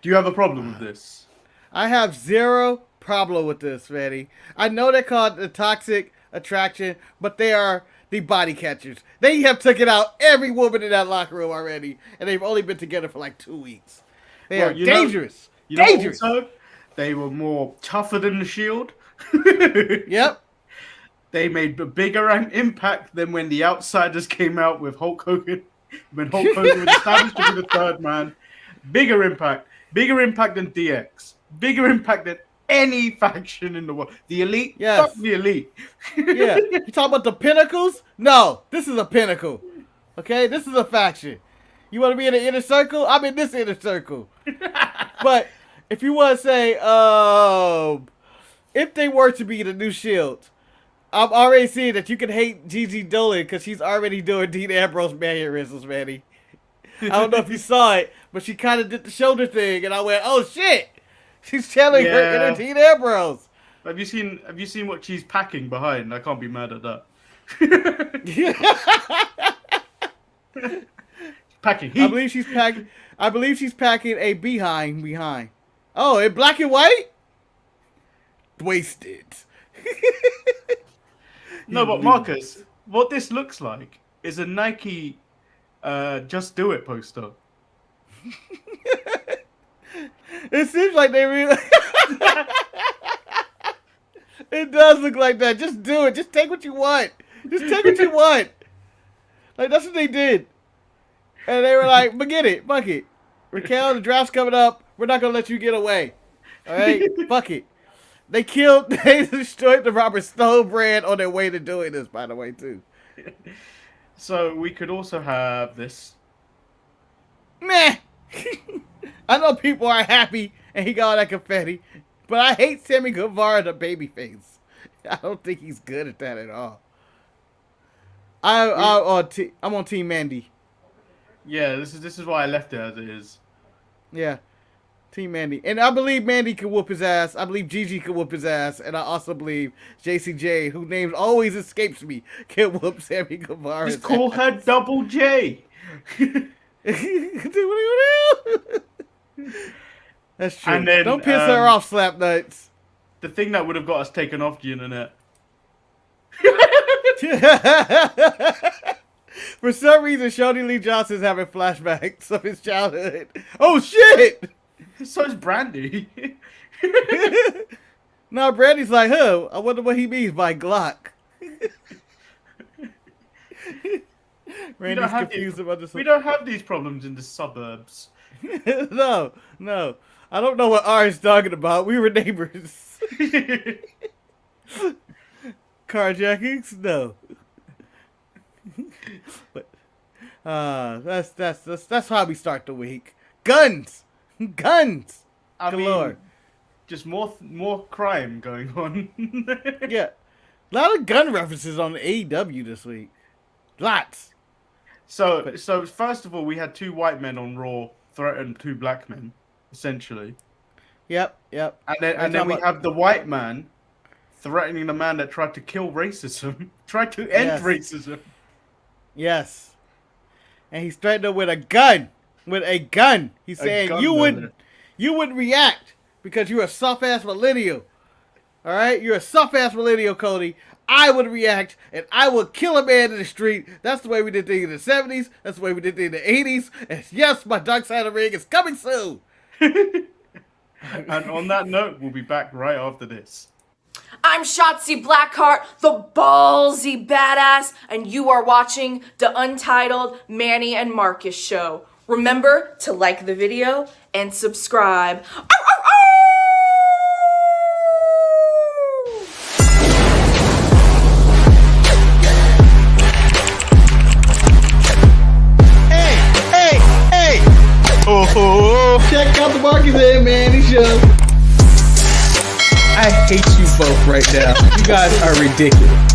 Do you have a problem with this? I have zero problem with this, Manny. I know they're called the toxic attraction, but they are the body catchers. They have taken out every woman in that locker room already, and they've only been together for like 2 weeks. They are dangerous. Dangerous. Also, they were more tougher than the Shield. Yep. They made a bigger impact than when the Outsiders came out with Hulk Hogan. When Hulk Hogan was established to be the third man. Bigger impact. Bigger impact than DX. Bigger impact than any faction in the world. The Elite? Yes. Fuck the Elite. Yeah. You talking about the Pinnacles? No. This is a pinnacle. Okay? This is a faction. You want to be in the inner circle? I'm in this inner circle. But if you want to say, if they were to be the new Shield, I'm already seeing that you can hate Gigi Dolan because she's already doing Dean Ambrose mannerisms, Manny. I don't know if you saw it, but she kind of did the shoulder thing, and I went, "Oh shit!" She's channeling her inner Dean Ambrose. Have you seen what she's packing behind? I can't be mad at that. Packing heat. I believe she's packing a behind. Oh, in black and white? Wasted. No, but Marcus, what this looks like is a Nike Just Do It poster. It seems like they really... It does look like that. Just do it. Just take what you want. Just take what you want. Like, that's what they did. And they were like, forget it. Fuck it. Raquel, the draft's coming up. We're not going to let you get away. All right? Fuck it. They destroyed the Robert Stone brand on their way to doing this, by the way, too. So we could also have this. Meh. I know people are happy and he got all that confetti, but I hate Sami Guevara, the babyface. I don't think he's good at that at all. I'm on Team Mandy. Yeah, this is why I left it as it is. Yeah. Team Mandy. And I believe Mandy can whoop his ass. I believe Gigi can whoop his ass. And I also believe JCJ, whose name always escapes me, can whoop Sami Guevara. Just call her Double J. That's true. And then, don't piss her off, slap nuts. The thing that would have got us taken off the internet. For some reason, Shoney Lee Johnson's having flashbacks of his childhood. Oh, shit! So is Brandy. No, Brandy's like, huh, I wonder what he means by glock. Randy's confused about this. We don't have these problems in the suburbs. No. I don't know what R is talking about. We were neighbors. Carjackings? No. But that's how we start the week. Guns. I mean, just more crime going on. Yeah. A lot of gun references on AEW this week. Lots. So first of all, we had 2 white men on Raw threaten 2 black men, essentially. Yep. And then we have the white man threatening the man that tried to kill racism, tried to end racism. Yes. And he's threatening with a gun. He's saying you wouldn't react because you're a soft ass millennial. All right, you're a soft ass millennial, Cody. I would react and I would kill a man in the street. That's the way we did things in the 70s. That's the way we did things in the 80s. And yes, my Dark Side of the Ring is coming soon. And on that note, we'll be back right after this. I'm Shotzi Blackheart, the ballsy badass, and you are watching the Untitled Manny and Marcus show. Remember to like the video and subscribe. Hey! Oh! Check out the Marcus and Manny show. I hate you both right now. You guys are ridiculous.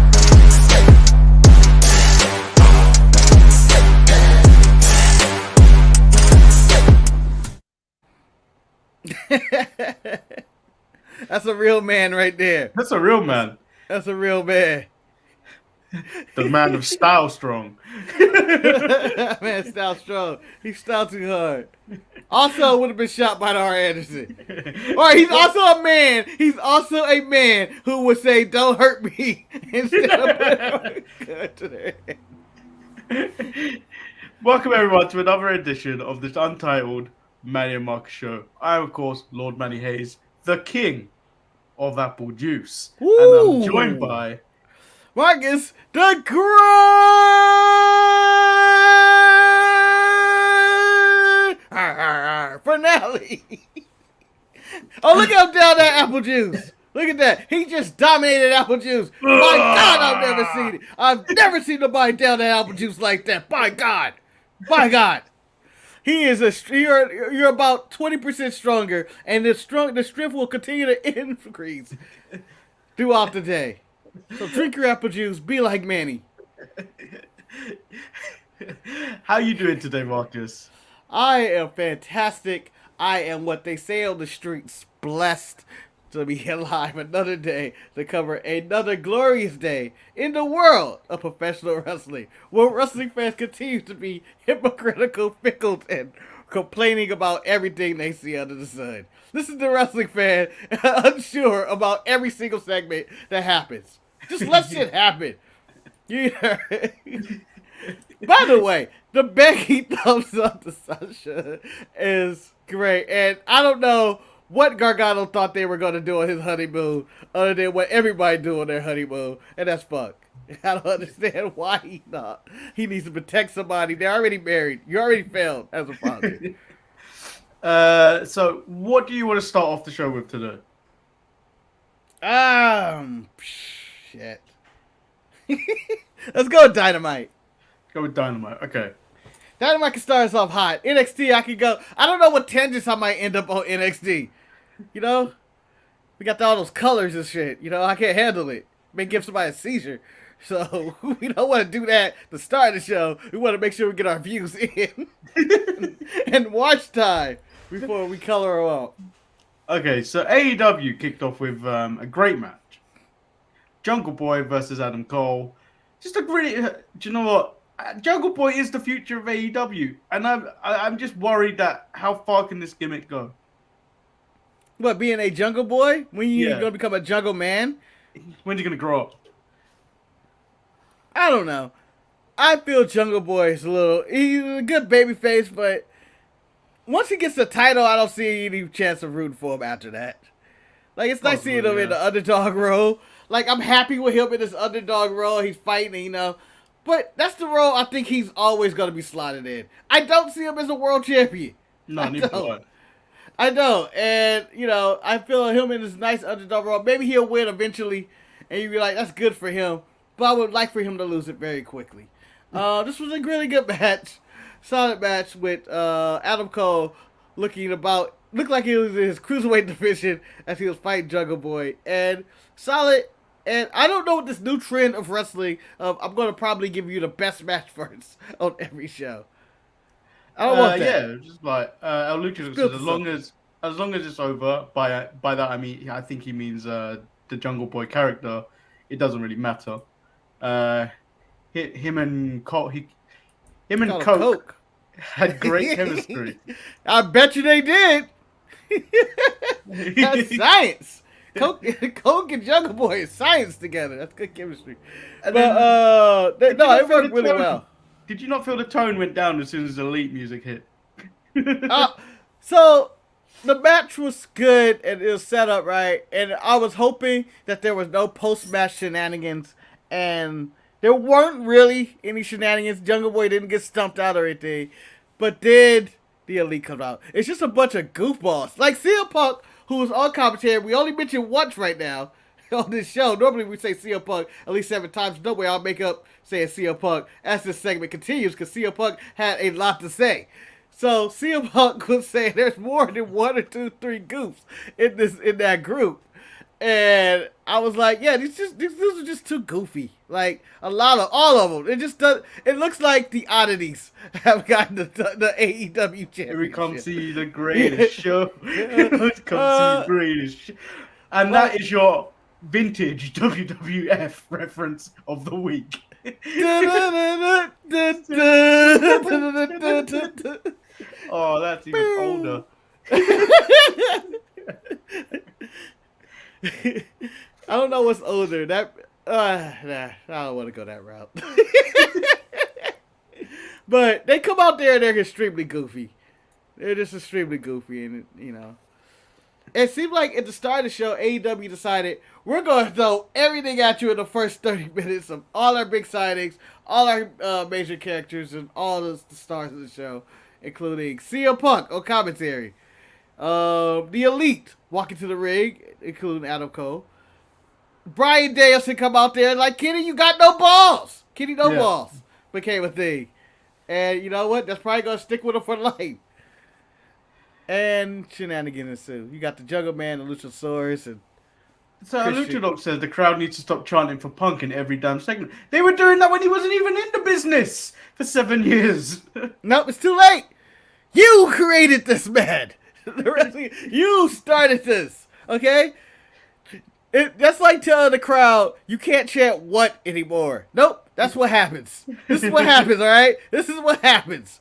That's a real man right there. That's a real man. That's a real man. The man of style strong. Man, style strong. He style too hard. Also would have been shot by the R. Anderson. Or he's also a man. He's also a man who would say, "Don't hurt me," instead of putting a gun to their head. Welcome everyone to another edition of this Untitled Manny and Marcus show. I am, of course, Lord Manny Hayes, the king of apple juice. Ooh. And I'm joined by Marcus the Great finale. Oh, look how down that apple juice. Look at that. He just dominated apple juice. My God, I've never seen it. I've never seen nobody down that apple juice like that. By God. By God. He is you're about 20% stronger, and the strength will continue to increase throughout the day. So drink your apple juice, be like Manny. How you doing today, Marcus? I am fantastic. I am what they say on the streets, blessed to be alive another day to cover another glorious day in the world of professional wrestling, where wrestling fans continue to be hypocritical, fickle, and complaining about everything they see under the sun. This is the wrestling fan unsure about every single segment that happens. Just let shit happen. By the way, the Becky thumbs up to Sasha is great, and I don't know what Gargano thought they were going to do on his honeymoon other than what everybody do on their honeymoon, and that's fuck. I don't understand why he thought he needs to protect somebody. They're already married. You already failed as a father. So what do you want to start off the show with today? Shit. Let's go with Dynamite. Go with Dynamite. Okay. Dynamite can start us off hot. NXT, I can go. I don't know what tangents I might end up on NXT. You know? We got all those colors and shit. You know, I can't handle it. May give somebody a seizure. So, we don't want to do that to start the show. We want to make sure we get our views in. And watch time before we color them up. Okay, so AEW kicked off with a great match. Jungle Boy versus Adam Cole. Just a really... do you know what? Jungle Boy is the future of AEW. And I'm just worried that how far can this gimmick go? What, being a jungle boy? When you're going to become a jungle man? When's he going to grow up? I don't know. I feel Jungle Boy is he's a good babyface, but once he gets the title, I don't see any chance of rooting for him after that. Like, it's nice seeing him in the underdog role. Like, I'm happy with him in this underdog role. He's fighting, you know. But that's the role I think he's always going to be slotted in. I don't see him as a world champion. No, neither do I. I don't. And, you know, I feel him in this nice underdog role. Maybe he'll win eventually. And you'd be like, that's good for him. But I would like for him to lose it very quickly. This was a really good match. Solid match with Adam Cole looked like he was in his cruiserweight division as he was fighting Jungle Boy. And solid. And I don't know what this new trend of wrestling, I'm going to probably give you the best match first on every show. I don't want that. Yeah, just like El Luchador says, as long as it's over, by that I mean, I think he means the Jungle Boy character, it doesn't really matter. Him and Coke had great chemistry. I bet you they did. That's science. Coke and Jungle Boy is science together. That's good chemistry. But it worked really well. Did you not feel the tone went down as soon as the Elite music hit? So the match was good and it was set up right, and I was hoping that there was no post-match shenanigans, and there weren't really any shenanigans. Jungle Boy didn't get stumped out or anything, but did the Elite come out? It's just a bunch of goofballs. Like CM Punk, who was on commentary, we only mentioned once right now on this show. Normally we say CM Punk at least 7 times. No way I'll make up saying CM Punk as this segment continues, because CM Punk had a lot to say. So CM Punk was saying there's more than 1 or 2, 3 goofs in that group. And I was like, yeah, these are just too goofy. Like, all of them. It looks like the oddities have gotten the AEW championship. Here we come see the greatest show. Come see the greatest show. And that is your vintage WWF reference of the week. Oh, that's even older. I don't know what's older. That I don't want to go that route. But they come out there and they're extremely goofy. They're just extremely goofy, and you know, it seemed like at the start of the show, AEW decided we're going to throw everything at you in the first 30 minutes of all our big signings, all our major characters, and all the stars of the show, including CM Punk on commentary, the Elite walking to the ring, including Adam Cole. Bryan Danielson come out there like, Kenny, you got no balls. Kenny, no balls became a thing. And you know what? That's probably going to stick with him for life. And shenanigans ensue. You got the Jungle Man, the Luchasaurus, and so Luchador says the crowd needs to stop chanting for Punk in every damn segment. They were doing that when he wasn't even in the business for 7 years. Nope, it's too late. You created this man. You started this. Okay? That's like telling the crowd, you can't chant what anymore. Nope, that's what happens. This is what happens, all right? This is what happens.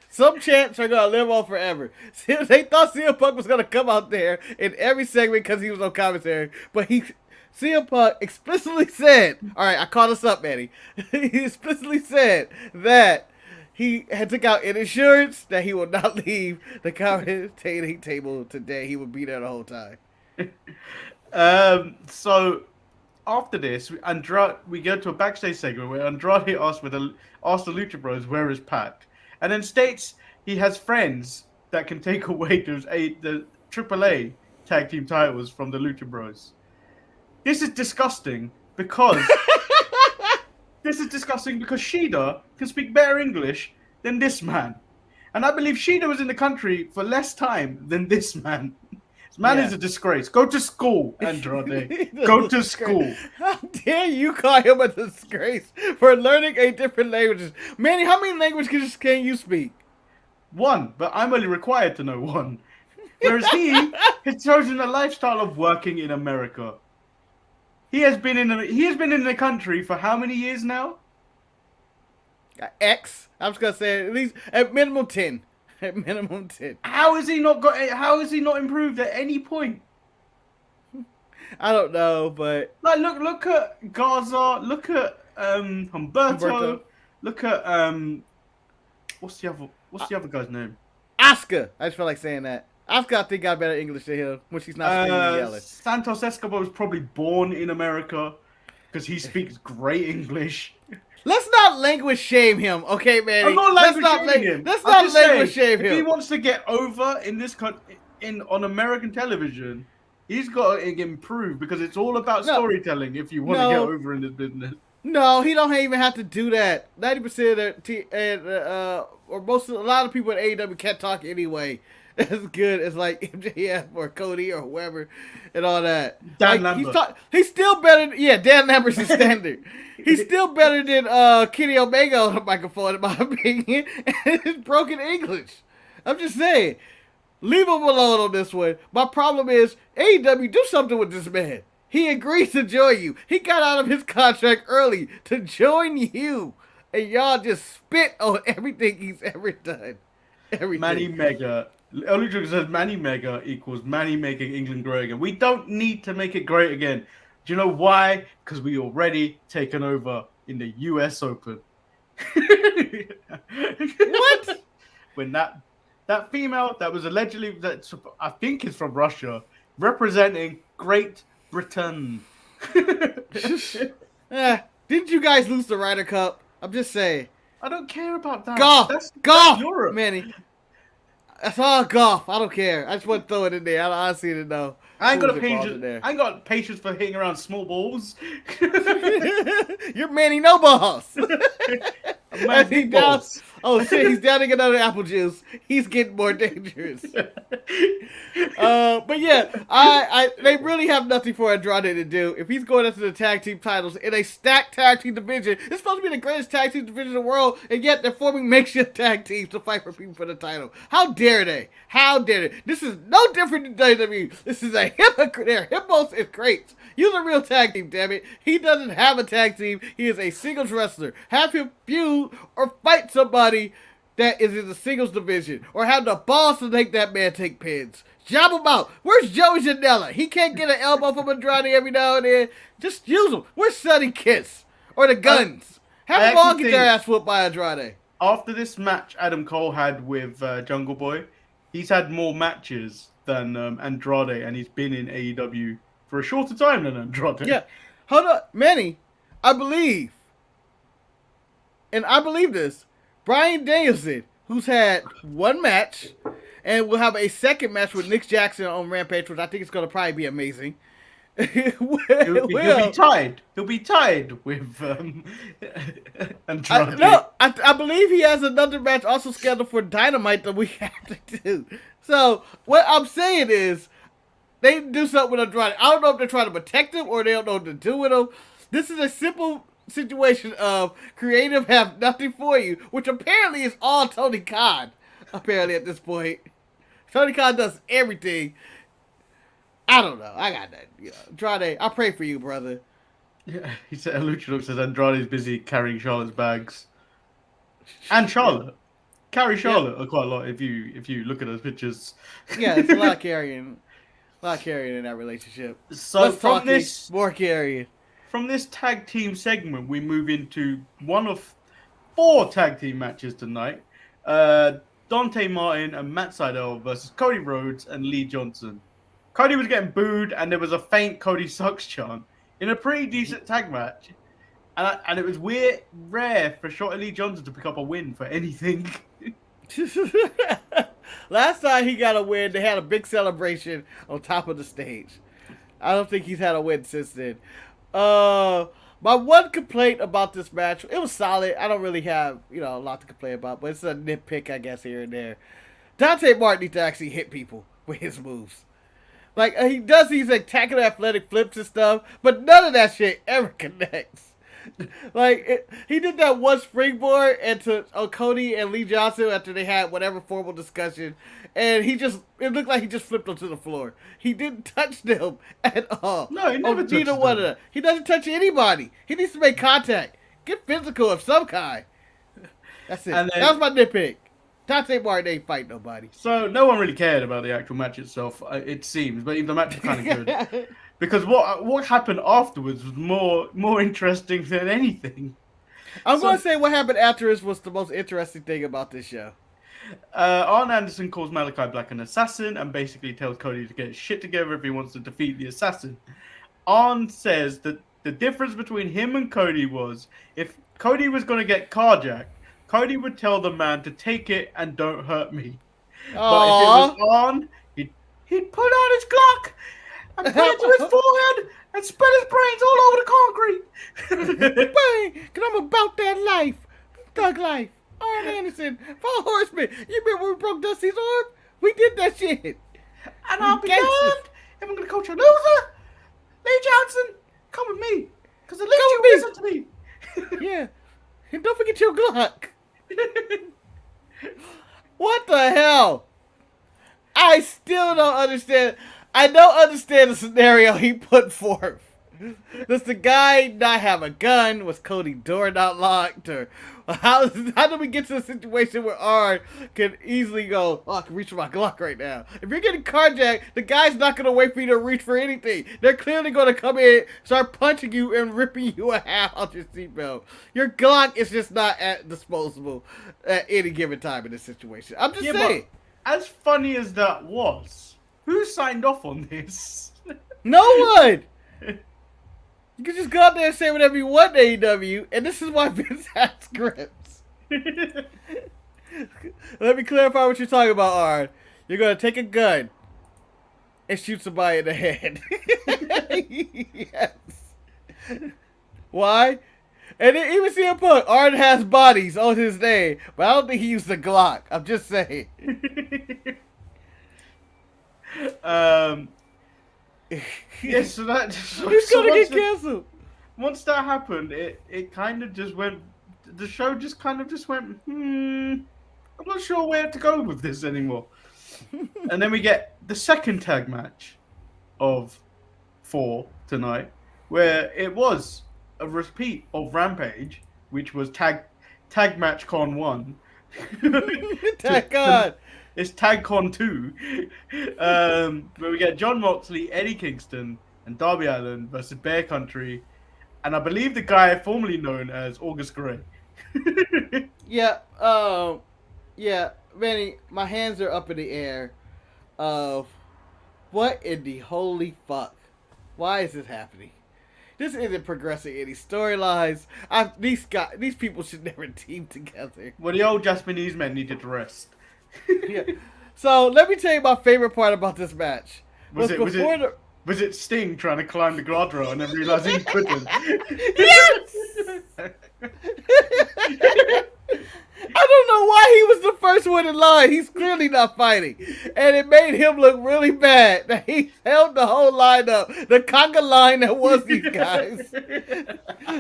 Some chants are going to live on forever. They thought CM Punk was going to come out there in every segment because he was on commentary. But CM Punk explicitly said, all right, I caught us up, Manny. He explicitly said that he had took out an insurance that he will not leave the commentating table today. He would be there the whole time. So after this, we go to a backstage segment where Andrade asks the Lucha Bros where is Pac, and then states he has friends that can take away the AAA tag team titles from the Lucha Bros. This is disgusting because Shida can speak better English than this man, and I believe Shida was in the country for less time than this man. Man is a disgrace. Go to school, Andrade. Go to school. How dare you call him a disgrace for learning a different language? Manny, how many languages can you speak? One, but I'm only required to know one. Whereas he has chosen a lifestyle of working in America. He has been in the country for how many years now? I'm just gonna say at minimum 10. At minimum 10. How has he not improved at any point? I don't know, but like look at Garza, look at Humberto, look at what's the other guy's name? Asuka. I just feel like saying that. Asuka, I think, got better English than him when she's not speaking and yelling. Santos Escobar was probably born in America because he speaks great English. Let's not language shame him, okay, man? I'm not language shaming him. Let's not language shame him. If he wants to get over in this on American television, he's got to improve because it's all about storytelling. If you want to get over in this business, no, he don't even have to do that. 90% of a lot of people at AEW can't talk anyway. As good as like MJF or Cody or whoever and all that. Dan Lambert. He's still better. Dan Lambert's the standard. He's still better than Kenny Omega on the microphone, in my opinion. And it's broken English. I'm just saying. Leave him alone on this one. My problem is, AEW, do something with this man. He agreed to join you. He got out of his contract early to join you. And y'all just spit on everything he's ever done. Everything. Manny Mega. Only Joker says Manny Mega equals Manny making England great again. We don't need to make it great again. Do you know why? Because we already taken over in the US Open. What? When that female that was allegedly, I think is from Russia, representing Great Britain. Didn't you guys lose the Ryder Cup? I'm just saying. I don't care about that. Golf! That's Europe, Manny. That's all golf. I don't care. I just want to throw it in there. I honestly didn't know. I ain't got patience for hitting around small balls. You're Manny No Balls. Manny balls. Oh shit, he's downing another apple juice. He's getting more dangerous. But yeah, they really have nothing for Andrade to do. If he's going after the tag team titles in a stacked tag team division, it's supposed to be the greatest tag team division in the world, and yet they're forming makeshift tag teams to fight for people for the title. How dare they? How dare they? This is no different than WWE. This is a hypocrite. They're hippos and crates. Use a real tag team, damn it. He doesn't have a tag team. He is a singles wrestler. Have him feud or fight somebody that is in the singles division, or have the balls to make that man take pins. Job him out. Where's Joey Janela? He can't get an elbow from Andrade every now and then. Just use him. Where's Sonny Kiss? Or the Guns? Have them all get their ass whooped by Andrade. After this match Adam Cole had with Jungle Boy, he's had more matches than Andrade, and he's been in AEW for a shorter time than Andrade. Yeah. Hold on. Manny, I believe this, Bryan Danielson, who's had one match, and will have a second match with Nick Jackson on Rampage, which I think is going to probably be amazing. He'll be tied. He'll be tied with Andrade. I believe he has another match also scheduled for Dynamite that we have to do. So what I'm saying is, they do something with Andrade. I don't know if they're trying to protect him or they don't know what to do with him. This is a simple situation of creative have nothing for you, which apparently is all Tony Khan. Apparently at this point, Tony Khan does everything. I don't know. I got that. Andrade, I pray for you, brother. Yeah, he said. Lucha says Andrade's busy carrying Charlotte's bags, and Charlotte carry Charlotte quite a lot. If you look at those pictures, yeah, it's a lot of carrying. A lot of carrying in that relationship. So Less talking, more carrying. From this tag team segment, we move into one of 4 tag team matches tonight. Dante Martin and Matt Sydal versus Cody Rhodes and Lee Johnson. Cody was getting booed, and there was a faint Cody sucks chant in a pretty decent tag match. And it was rare for Shorty Lee Johnson to pick up a win for anything. Last time he got a win, they had a big celebration on top of the stage. I don't think he's had a win since then. My one complaint about this match, it was solid. I don't really have, a lot to complain about, but it's a nitpick, I guess, here and there. Dante Martin needs to actually hit people with his moves. Like, he does these spectacular athletic flips and stuff, but none of that shit ever connects. Like, he did that one springboard into Cody and Lee Johnson after they had whatever formal discussion, and it looked like he just flipped them to the floor. He didn't touch them at all. No, he never touched them. One of them. He doesn't touch anybody. He needs to make contact. Get physical of some kind. That's it. That was my nitpick. Dante Martin ain't fight nobody. So no one really cared about the actual match itself, it seems, but the match was kind of good. Because what happened afterwards was more interesting than anything. I'm going to say what happened afterwards was the most interesting thing about this show. Arn Anderson calls Malachi Black an assassin and basically tells Cody to get his shit together if he wants to defeat the assassin. Arn says that the difference between him and Cody was if Cody was going to get carjacked, Cody would tell the man to take it and don't hurt me. Aww. But if it was Arn, he'd pull out his glock and put it to his forehead and spread his brains all over the concrete. Bang! Because I'm about that life. Thug life. Arn Anderson. 4 Horsemen. You remember when we broke Dusty's arm? We did that shit. And I'll be damned if I'm going to coach a loser. Lee Johnson, come with me. Because at least you listen to me. Yeah. And don't forget your Glock. What the hell? I still don't understand. I don't understand the scenario he put forth. Does the guy not have a gun? Was Cody door not locked? Or how do we get to a situation where Arn can easily go, I can reach for my Glock right now? If you're getting carjacked, the guy's not going to wait for you to reach for anything. They're clearly going to come in, start punching you, and ripping you a half out your seatbelt. Your Glock is just not disposable at any given time in this situation. I'm just saying. But as funny as that was, who signed off on this? No one! You can just go out there and say whatever you want to AEW, and this is why Vince has scripts. Let me clarify what you're talking about, Arn. You're going to take a gun and shoot somebody in the head. Yes. Why? And then even CM Punk, Arn has bodies on his name, but I don't think he used the Glock. I'm just saying. Yeah, so that He's gonna get canceled. Once that happened, it kind of just went. The show just kind of just went. I'm not sure where to go with this anymore. And then we get the second tag match of 4 tonight, where it was a repeat of Rampage, which was tag match con 1. Tag God. It's Tag Con 2, where we get John Moxley, Eddie Kingston, and Darby Allin versus Bear Country, and I believe the guy formerly known as August Gray. Yeah, Manny, my hands are up in the air of what in the holy fuck? Why is this happening? This isn't progressing any storylines. These people should never team together. Well, the old Japanese men needed to rest. Yeah. So let me tell you my favorite part about this match. Was it Sting trying to climb the guardrail and then realizing he couldn't? Yes! I don't know why he was the first one in line. He's clearly not fighting. And it made him look really bad that he held the whole line up. The conga line that was these guys.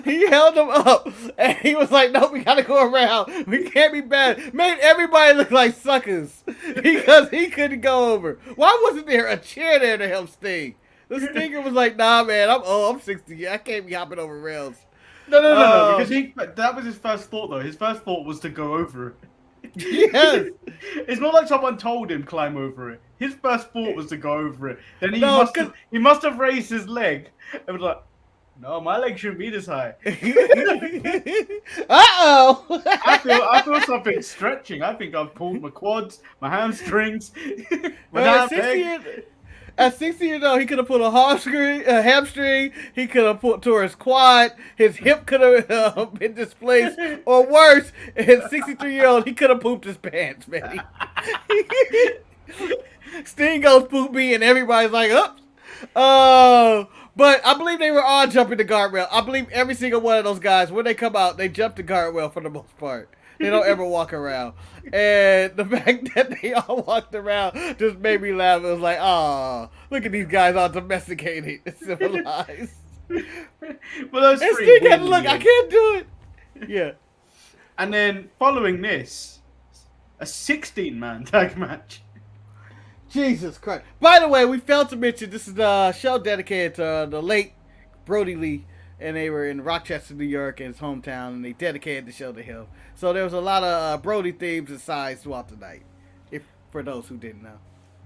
He held them up. And he was like, no, we gotta go around. We can't be bad. Made everybody look like suckers. Because he couldn't go over. Why wasn't there a chair there to help Sting? The Stinger was like, nah, man, I'm 60. I can't be hopping over rails. No, because that was his first thought, though. His first thought was to go over it. Yes. It's not like someone told him climb over it. His first thought was to go over it. Then he must have raised his leg and was like, no, my leg shouldn't be this high. Uh-oh. I feel something stretching. I think I've pulled my quads, my hamstrings, my damn leg. At 60 years old, he could have pulled a hamstring. He could have tore his quad. His hip could have been displaced. Or worse, at 63-year-old, he could have pooped his pants, man. Sting goes poop me, and everybody's like, oh. But I believe they were all jumping the guardrail. I believe every single one of those guys, when they come out, they jump the guardrail for the most part. They don't ever walk around. And the fact that they all walked around just made me laugh. It was like, oh, look at these guys all domesticated and civilized. Well, those and three Sting had to look, I can't do it. Yeah. And then following this, a 16-man tag match. Jesus Christ. By the way, we failed to mention this is the show dedicated to the late Brody Lee. And they were in Rochester, New York, in his hometown, and they dedicated the show to him. So there was a lot of Brody themes and sides throughout the night. If for those who didn't know,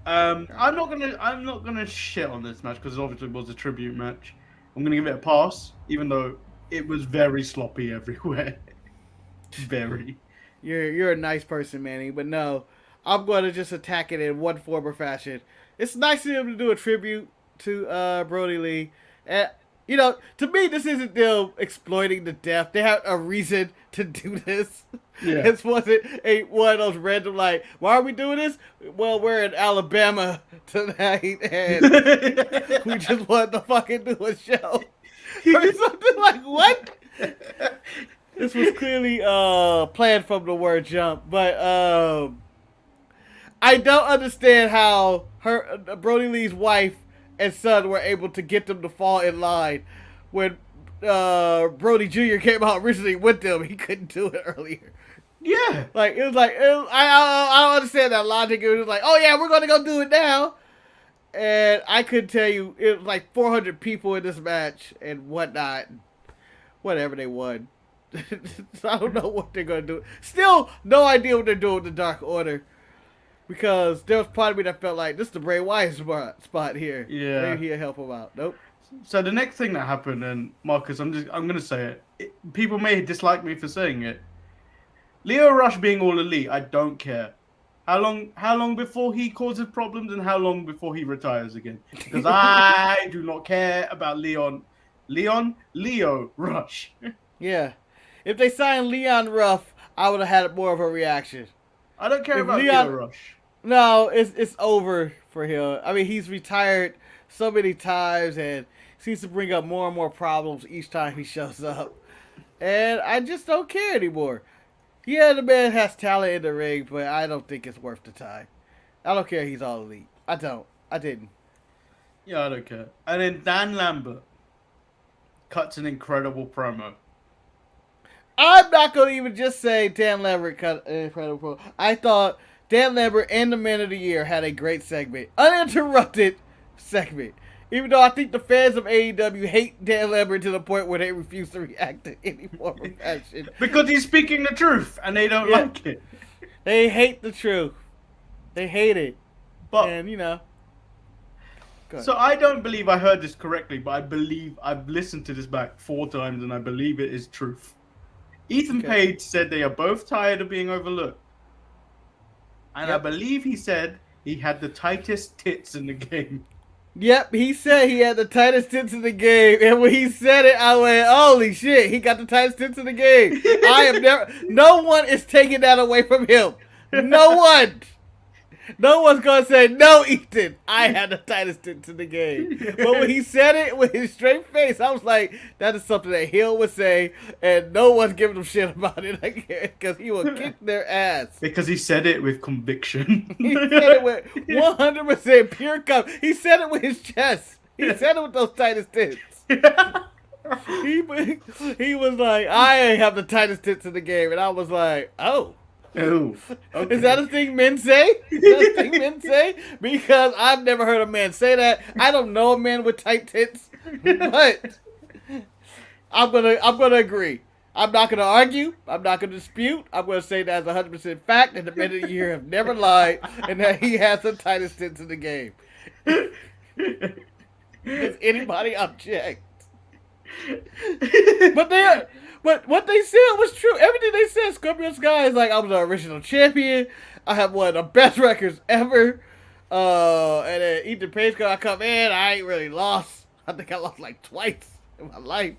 I'm not gonna shit on this match because it obviously was a tribute match. I'm gonna give it a pass, even though it was very sloppy everywhere. Very. You're a nice person, Manny, but no, I'm going to just attack it in one form or fashion. It's nice of them to do a tribute to Brody Lee. You know, to me, this isn't them exploiting the deaf. They have a reason to do this. Yeah. This wasn't one of those random, like, why are we doing this? Well, we're in Alabama tonight, and we just wanted to fucking do a show. Or something like, what? This was clearly planned from the word jump. But I don't understand how Brody Lee's wife and son were able to get them to fall in line when Brody Jr. came out originally with them. He couldn't do it earlier. Yeah. Like, I don't understand that logic. It was like, oh yeah, we're going to go do it now. And I could tell you, it was like 400 people in this match and whatnot. Whatever they won. So I don't know what they're going to do. Still, no idea what they're doing with the Dark Order. Because there was part of me that felt like, this is the Bray Wyatt spot here. Yeah. Maybe he'll help him out. Nope. So the next thing that happened, and Marcus, I'm going to say it. People may dislike me for saying it. Lio Rush being all elite, I don't care. How long before he causes problems and how long before he retires again? Because I do not care about Lio Rush. Yeah. If they signed Leon Ruff, I would have had more of a reaction. I don't care about Lio Rush. No, it's over for him. I mean, he's retired so many times and seems to bring up more and more problems each time he shows up. And I just don't care anymore. Yeah, the man has talent in the ring, but I don't think it's worth the time. I don't care he's all elite. I don't. I didn't. Yeah, I don't care. And then Dan Lambert cuts an incredible promo. I'm not going to even just say Dan Lambert cut an incredible promo. I thought Dan Lambert and the Man of the Year had a great segment. Uninterrupted segment. Even though I think the fans of AEW hate Dan Lambert to the point where they refuse to react to any form of action. Because he's speaking the truth and they don't like it. They hate the truth. They hate it. But, and, you know. So I don't believe I heard this correctly, but I believe I've listened to this back 4 times and I believe it is truth. Ethan Page said they are both tired of being overlooked. And I believe he said he had the tightest tits in the game. Yep, he said he had the tightest tits in the game, and when he said it, I went, "Holy shit, he got the tightest tits in the game." No one is taking that away from him. No one. No one's gonna say, "No, Ethan, I had the tightest tits in the game." But when he said it with his straight face, I was like, that is something that Hill would say, and no one's giving him shit about it because he will kick their ass. Because he said it with conviction. He said it with 100% pure confidence. He said it with his chest. He said it with those tightest tits. He was like, "I have the tightest tits in the game," and I was like, "Oh." Oh, okay. Is that a thing men say? Is that a thing men say? Because I've never heard a man say that. I don't know a man with tight tits, but I'm gonna agree. I'm not gonna argue. I'm not gonna dispute. I'm gonna say that's 100% fact, and the men of the year have never lied, and that he has the tightest tits in the game. Does anybody object? But what they said was true. Everything they said, Scorpio Sky is like, "I'm the original champion. I have one of the best records ever." And then Ethan Page I come in, I ain't really lost. I think I lost like twice in my life.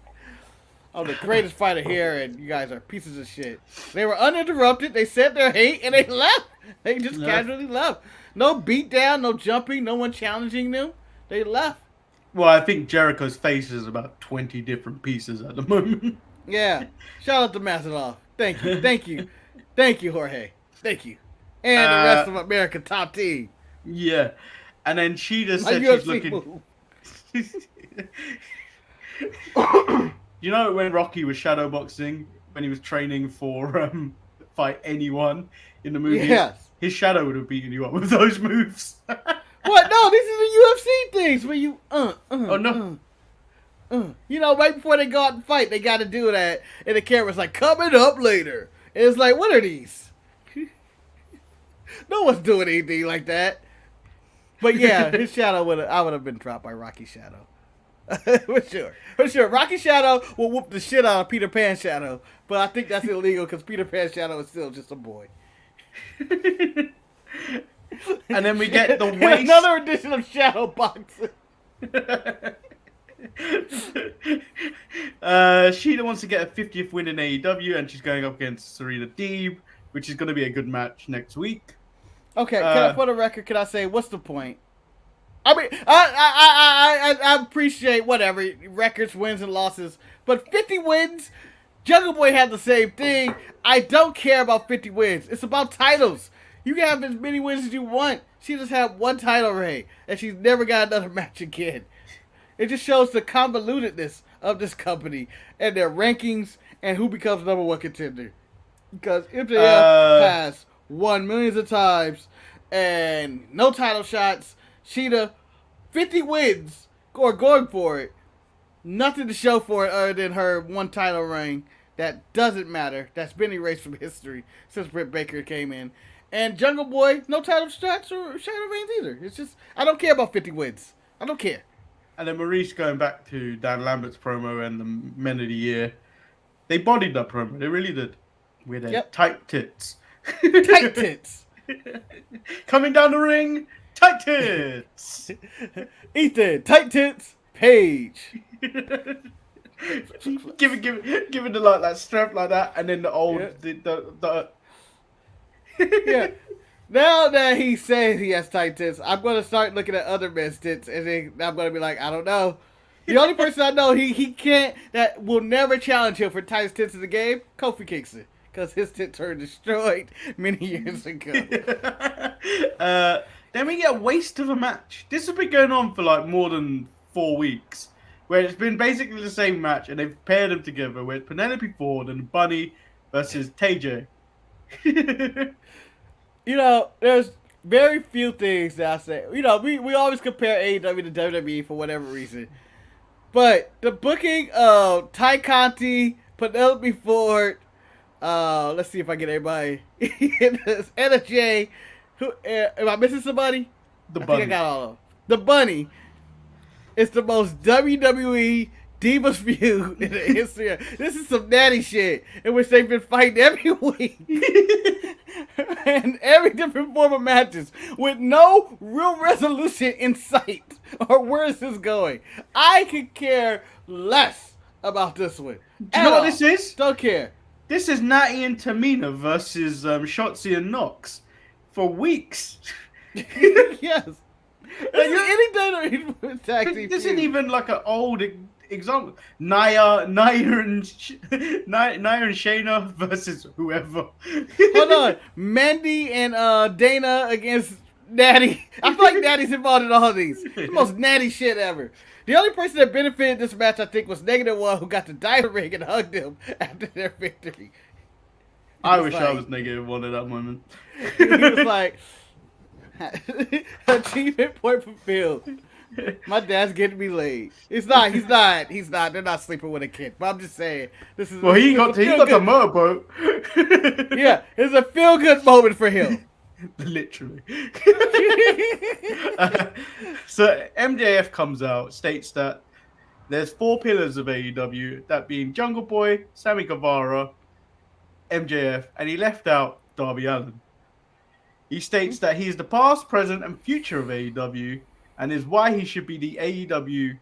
I'm the greatest fighter here, and you guys are pieces of shit. They were uninterrupted. They said their hate, and they left. They just casually left. No beat down, no jumping, no one challenging them. They left. Well, I think Jericho's face is about 20 different pieces at the moment. Yeah. Shout out to Mazeloff. Thank you. Thank you. Thank you, Jorge. Thank you. And the rest of America top team. Yeah. And then she just said she's looking... You know when Rocky was shadowboxing, when he was training for Fight Anyone in the movies? Yes. His shadow would have beaten you up with those moves. What? No, these are the UFC things where you oh no. You know, right before they go out and fight, they got to do that, and the camera's like, "Coming up later." And it's like, what are these? No one's doing anything like that. But yeah, his shadow I would have been dropped by Rocky Shadow. For sure. Rocky Shadow will whoop the shit out of Peter Pan Shadow, but I think that's illegal because Peter Pan Shadow is still just a boy. And then we get the waist. Another edition of Shadow Boxing. Sheila wants to get a 50th win in AEW, and she's going up against Serena Deeb, which is going to be a good match next week. Okay, for the record, can I say, what's the point? I mean, I appreciate whatever records, wins, and losses, but 50 wins. Jungle Boy had the same thing. I don't care about 50 wins. It's about titles. You can have as many wins as you want. She just had one title reign, and she's never got another match again. It just shows the convolutedness of this company and their rankings and who becomes number one contender. Because MJF has won millions of times and no title shots. Sheeta, 50 wins or going for it. Nothing to show for it other than her one title reign that doesn't matter. That's been erased from history since Britt Baker came in. And Jungle Boy, no title shots or shadow reigns either. It's just, I don't care about 50 wins. I don't care. And then Maurice going back to Dan Lambert's promo and the Men of the Year. They bodied that promo. They really did. With their tight tits. Tight tits. Coming down the ring, tight tits. Ethan, tight tits, Paige. give it the like that strap like that, and then the old yeah. Now that he says he has tight tits, I'm going to start looking at other men's tits, and then I'm going to be like, I don't know. The only person I know he can't that will never challenge him for tightest tits in the game, Kofi Kingston, because his tits were destroyed many years ago. Then we get a waste of a match. This has been going on for like more than 4 weeks, where it's been basically the same match, and they've paired them together with Penelope Ford and Bunny versus TJ. You know, there's very few things that I say. You know, we always compare AEW to WWE for whatever reason. But the booking of Ty Conti, Penelope Ford, let's see if I get everybody. Anna Jay. Am I missing somebody? The I Bunny. think I got all of them. The Bunny is the most WWE Divas feud in the history. This is some natty shit in which they've been fighting every week. And every different form of matches with no real resolution in sight. Or where is this going? I could care less about this one. Do you know what this is? Don't care. This is Natty and Tamina versus Shotzi and Nox for weeks. Yes. Like, any day to tag team This feud. isn't even like an old example. Nia and Shayna versus whoever. Hold on. Mandy and Dana against Natty. I feel like Natty's involved in all of these. The most natty shit ever. The only person that benefited this match, I think, was -1, who got the diamond ring and hugged him after their victory. I wish I was -1 at that moment. He was like, achievement point fulfilled. My dad's getting me laid. He's not. They're not sleeping with a kid. But I'm just saying, this is. Well, he got the motorboat. Yeah, it's a feel good moment for him. Literally. So MJF comes out, states that there's 4 pillars of AEW, that being Jungle Boy, Sami Guevara, MJF, and he left out Darby Allin. He states that he is the past, present, and future of AEW, and is why he should be the AEW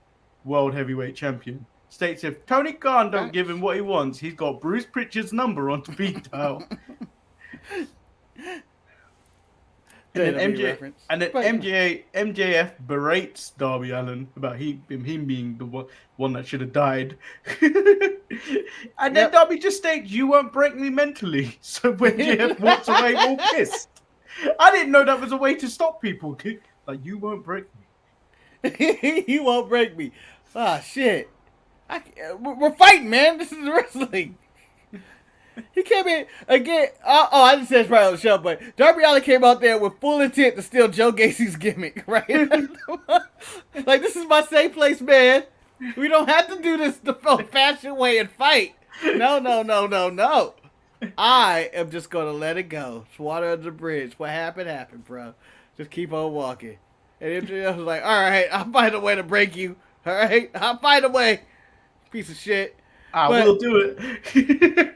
World Heavyweight Champion. States if Tony Khan don't give him what he wants, he's got Bruce Pritchard's number on speed dial. And then MJF berates Darby Allin about him being the one that should have died. And then Darby just states, "You won't break me mentally." So when MJF walks away all pissed. I didn't know that was a way to stop people. Like, you won't break me. You won't break me. Ah, shit. We're fighting, man. This is wrestling. He came in again. I didn't say it's probably on the show, but Darby Allin came out there with full intent to steal Joe Gacy's gimmick, right? Like, this is my safe place, man. We don't have to do this the old-fashioned way and fight. No. I am just going to let it go. It's water under the bridge. What happened, bro. Just keep on walking. And MJF was like, all right, I'll find a way to break you. All right? I'll find a way. Piece of shit. I will do it.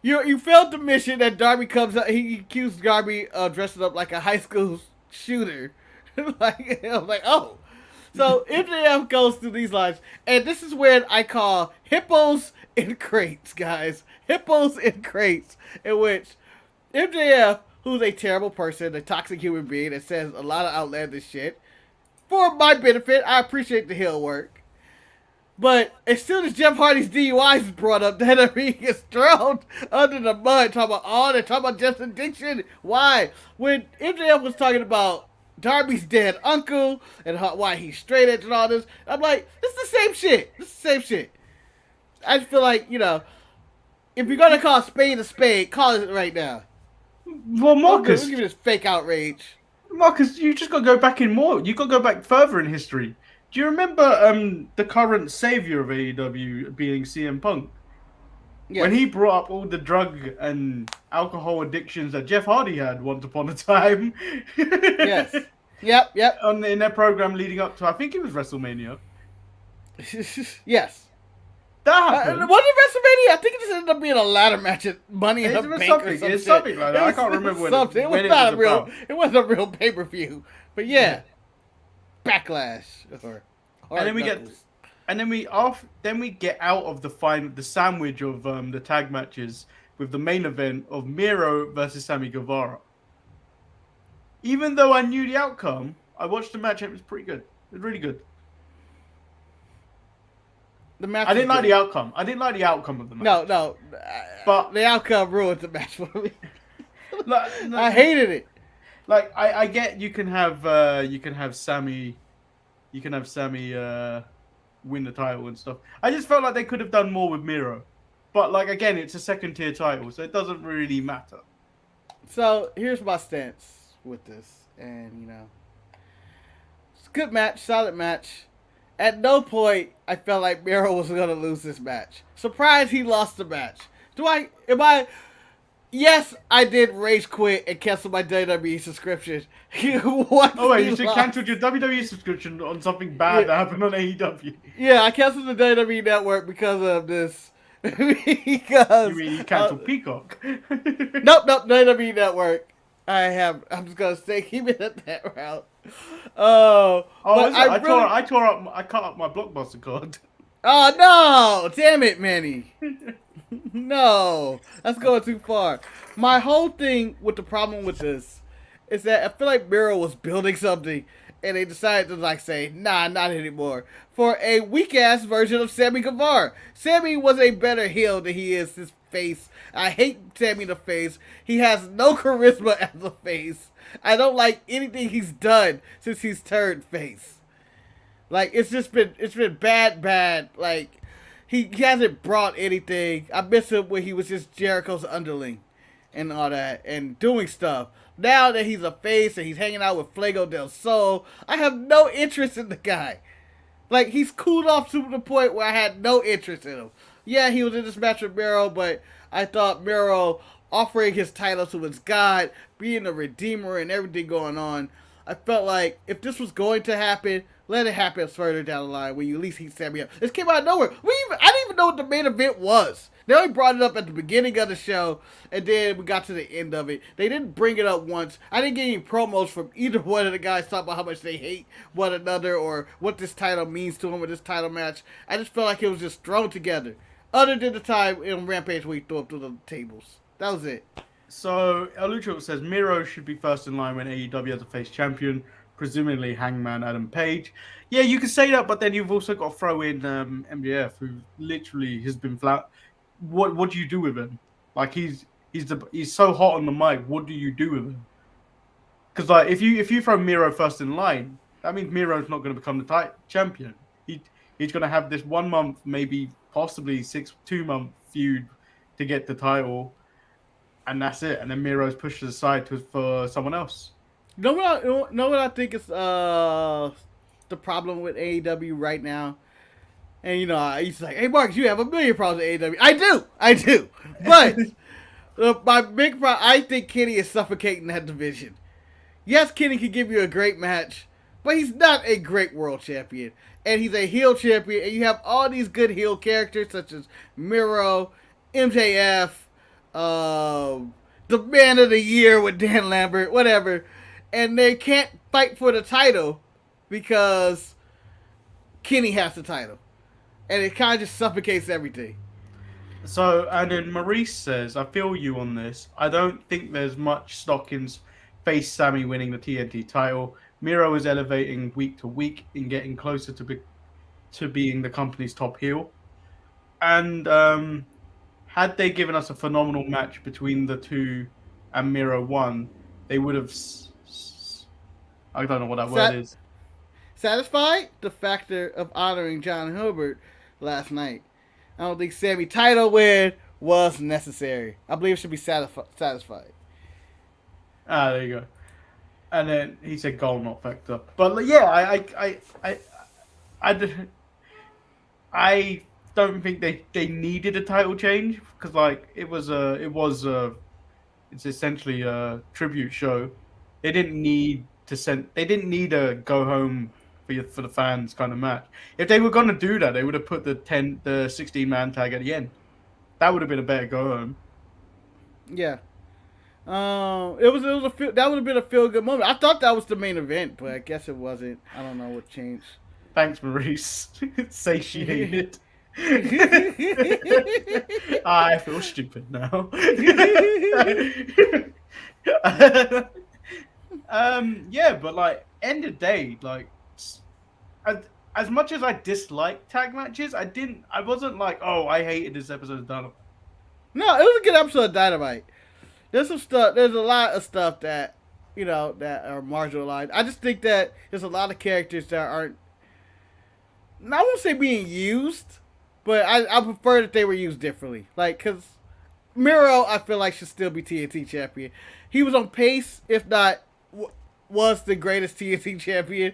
You failed the mission that Darby comes up. He accused Darby of dressing up like a high school shooter. like, oh. So MJF goes through these lines. And this is where I call hippos in crates, guys. Hippos in crates. In which MJF, who's a terrible person, a toxic human being that says a lot of outlandish shit, for my benefit, I appreciate the heel work. But as soon as Jeff Hardy's DUI is brought up, then he gets thrown under the mud. They're talking about Jeff's addiction. Why? When MJF was talking about Darby's dead uncle and why he's straight edge and all this, I'm like, this is the same shit. I just feel like, if you're gonna call a spade, call it right now. Well, Marcus, give me this fake outrage. Marcus, you just got to go back in more. You got to go back further in history. Do you remember the current savior of AEW being CM Punk? Yes. When he brought up all the drug and alcohol addictions that Jeff Hardy had once upon a time. Yes. Yep. In their program leading up to, I think it was WrestleMania. Yes. That happened. Was it WrestleMania? I think it just ended up being a ladder match at Money in the Bank or something. It's something like that. I can't remember when it was not a real. It wasn't a real pay-per-view. But yeah. Backlash. And then we get out of the sandwich of the tag matches with the main event of Miro versus Sami Guevara. Even though I knew the outcome, I watched the match. It was pretty good. It was really good. The match. I didn't like the outcome. I didn't like the outcome of the match. No. But the outcome ruined the match for me. Like, I hated it. Like I get you can have Sami win the title and stuff. I just felt like they could have done more with Miro. But like again, it's a second tier title, so it doesn't really matter. So here's my stance with this, and it's a good match, solid match. At no point I felt like Miro was gonna lose this match. Surprised he lost the match. Yes, I did rage quit and cancel my WWE subscription. Oh wait, you should cancel your WWE subscription on something bad that happened on AEW. Yeah, I canceled the WWE Network because of this. Because you mean you canceled Peacock? Nope, WWE Network. I'm just gonna keep it at that route. But I cut up my Blockbuster card. Oh no! Damn it, Manny. No, that's going too far. My whole thing with the problem with this is that I feel like Miro was building something, and they decided to say, nah, not anymore. For a weak ass version of Sami Guevara. Sami was a better heel than he is his face. I hate Sami the face. He has no charisma as a face. I don't like anything he's done since he's turned face. Like it's been bad. Like he hasn't brought anything. I miss him when he was just Jericho's underling and all that and doing stuff. Now that he's a face and he's hanging out with Fuego del Sol, I have no interest in the guy. Like he's cooled off to the point where I had no interest in him. Yeah, he was in this match with Miro, but I thought Miro offering his title to his god, being a redeemer and everything going on, I felt like if this was going to happen, let it happen further down the line when you at least heat Sami up. This came out of nowhere. I didn't even know what the main event was. They only brought it up at the beginning of the show, and then we got to the end of it. They didn't bring it up once. I didn't get any promos from either one of the guys talking about how much they hate one another or what this title means to them or this title match. I just felt like it was just thrown together. Other than the time in Rampage where he threw up through the tables. That was it. So, El Lucho says Miro should be first in line when AEW has a face champion, presumably Hangman Adam Page. Yeah, you can say that, but then you've also got to throw in MJF, who literally has been flat. What do you do with him? Like he's so hot on the mic. What do you do with him? Because like if you throw Miro first in line, that means Miro's not going to become the champion. He's going to have this 1 month, maybe possibly 2 month feud to get the title, and that's it. And then Miro's pushed aside for someone else. You know what I think is the problem with AEW right now? And he's like, hey Marcus, you have a million problems with AEW. I do. But my big problem, I think Kenny is suffocating that division. Yes, Kenny can give you a great match, but he's not a great world champion. And he's a heel champion, and you have all these good heel characters such as Miro, MJF, the Man of the Year with Dan Lambert, whatever. And they can't fight for the title because Kenny has the title. And it kind of just suffocates everything. So, and then Maurice says, I feel you on this. I don't think there's much stock in face Sami winning the TNT title. Miro is elevating week to week and getting closer to being the company's top heel. And had they given us a phenomenal match between the two and Miro won, they would have... I don't know what that word is. Satisfied the factor of honoring John Hilbert last night. I don't think Sami title win was necessary. I believe it should be satisfied. Ah, there you go. And then he said goal not factor. But yeah, I don't think they needed a title change because like it's essentially a tribute show. They didn't need a go home for the fans kind of match. If they were going to do that, they would have put the 16 man tag at the end. That would have been a better go home. Yeah. That would have been a feel good moment. I thought that was the main event, but I guess it wasn't. I don't know what changed. Thanks, Maurice. Satiated. I feel stupid now. Yeah, but like end of day, like as much as I dislike tag matches, I wasn't like, oh, I hated this episode of Dynamite. No, it was a good episode of Dynamite. There's some stuff. There's a lot of stuff that that are marginalized. I just think that there's a lot of characters that aren't. I won't say being used, but I prefer that they were used differently. Like, because Miro, I feel like should still be TNT champion. He was on pace, if not was the greatest TNT champion,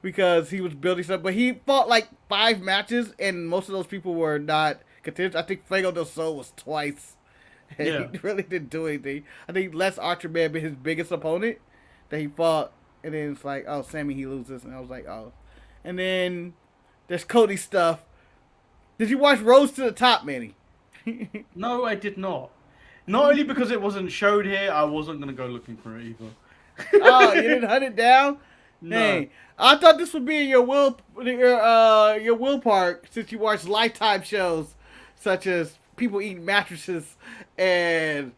because he was building stuff. But he fought like 5 matches, and most of those people were not contenders. I think Fuego del Sol was twice. And Yeah. he really didn't do anything. I think Les Archer may have been his biggest opponent that he fought. And then it's like, oh, Sami, he loses. And I was like, oh. And then there's Cody stuff. Did you watch Rose to the Top, Manny? No, I did not. Not only because it wasn't showed here, I wasn't going to go looking for it either. Oh, you didn't hunt it down? No. Dang. I thought this would be in your will park since you watch Lifetime shows such as people eating mattresses and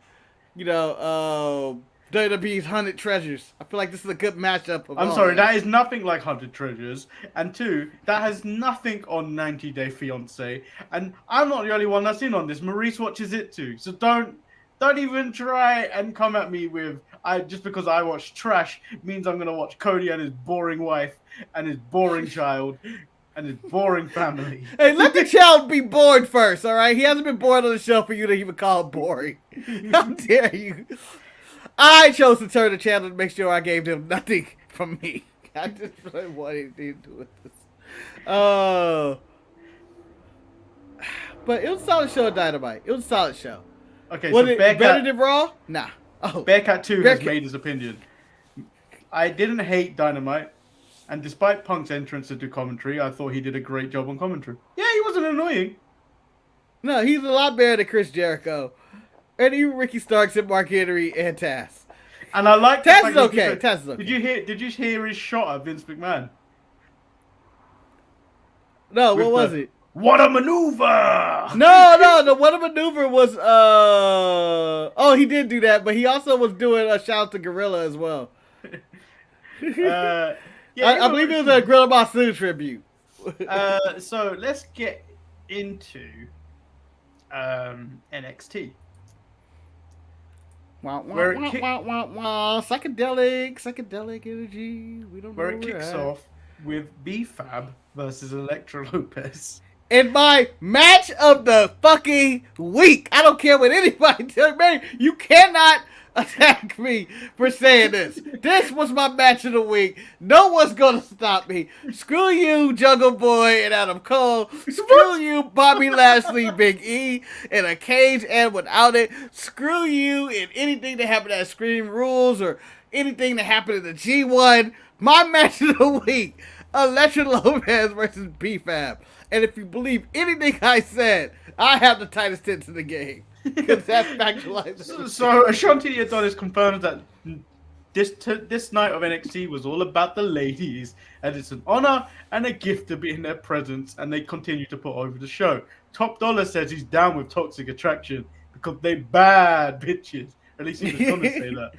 WWE's 100 Treasures. I feel like this is a good matchup. I'm sorry, that is nothing like 100 Treasures. And 2, that has nothing on 90 Day Fiancé. And I'm not the only one that's in on this. Maurice watches it too. So don't even try and come at me with just because I watch trash means I'm gonna watch Cody and his boring wife and his boring child and his boring family. Hey, let the child be bored first, all right? He hasn't been bored on the show for you to even call it boring. How dare you? I chose to turn the channel to make sure I gave them nothing from me. I just really wanted to do with this. But it was a solid show of Dynamite. It was a solid show. Okay, Was so it Bearcat, better than Raw? Nah. Oh, Bearcat 2 has Bearcat. made his opinion. I didn't hate Dynamite, and despite Punk's entrance to do commentary, I thought he did a great job on commentary. Yeah, he wasn't annoying. No, he's a lot better than Chris Jericho. And even Ricky Starks and Mark Henry and Taz. And I like Taz is okay. Taz is okay. Did you hear his shot at Vince McMahon? No, what With was the- it? What a maneuver! No, the one maneuver was oh, he did do that, but he also was doing a shout out to Gorilla as well. Yeah, I believe it was a Gorilla Monsoon tribute. So let's get into NXT. Where it kick- Psychedelic energy. We don't know Where it kicks at. off with B-Fab versus Elektra Lopez. In my match of the fucking week. I don't care what anybody tells me. You cannot attack me for saying this. This was my match of the week. No one's gonna stop me. Screw you, Jungle Boy and Adam Cole. Screw you, Bobby Lashley, Big E, in a cage and without it. Screw you and anything that happened at Scream Rules or anything that happened in the G1. My match of the week. Elektra Lopez versus B-Fab. And if you believe anything I said, I have the tightest tits in the game. Because that's factualized. So Ashanti Adonis confirms that this night of NXT was all about the ladies, and it's an honor and a gift to be in their presence, and they continue to put over the show. Top Dollar says he's down with Toxic Attraction because they bad bitches. At least he was going to say that.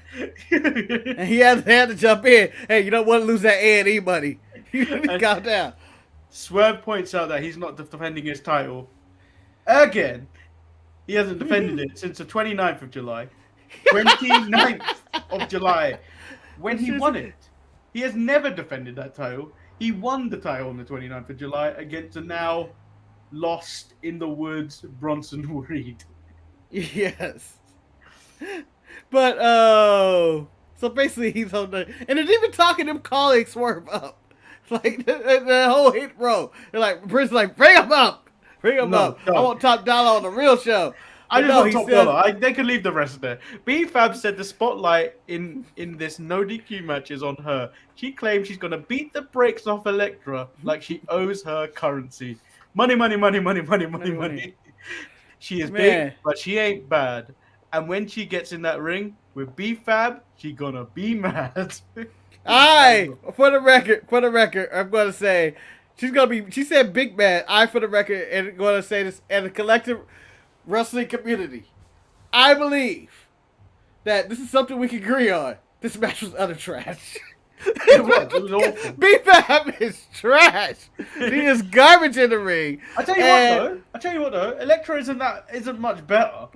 And he had to jump in. Hey, you don't want to lose that A&E money. You need to calm down. Swerve points out that he's not defending his title again. He hasn't defended it since the 29th of July. 29th of July, when he won it. He has never defended that title. He won the title on the 29th of July against the now lost in the woods Bronson Reed. Yes. But, so basically he's on the, and they're even talking him calling Swerve up. Like, the whole hit row. They're like, Prince like, bring him up. Bring him up. No. I want Top Dollar on the real show. I But just no, want he Top said- Dollar. They could leave the rest there. B-Fab said the spotlight in this no DQ match is on her. She claims she's going to beat the brakes off Elektra like she owes her currency. Money, money, money, money, money, money, money. She is Man. big, but she ain't bad. And when she gets in that ring with B-Fab, she gonna be mad. For the record, I'm gonna say she said big man. For the record, and gonna say this and the collective wrestling community. I believe that this is something we can agree on. This match was utter trash. It was awful. B-Fab is trash. He is garbage in the ring. I tell you what though, Electra isn't much better.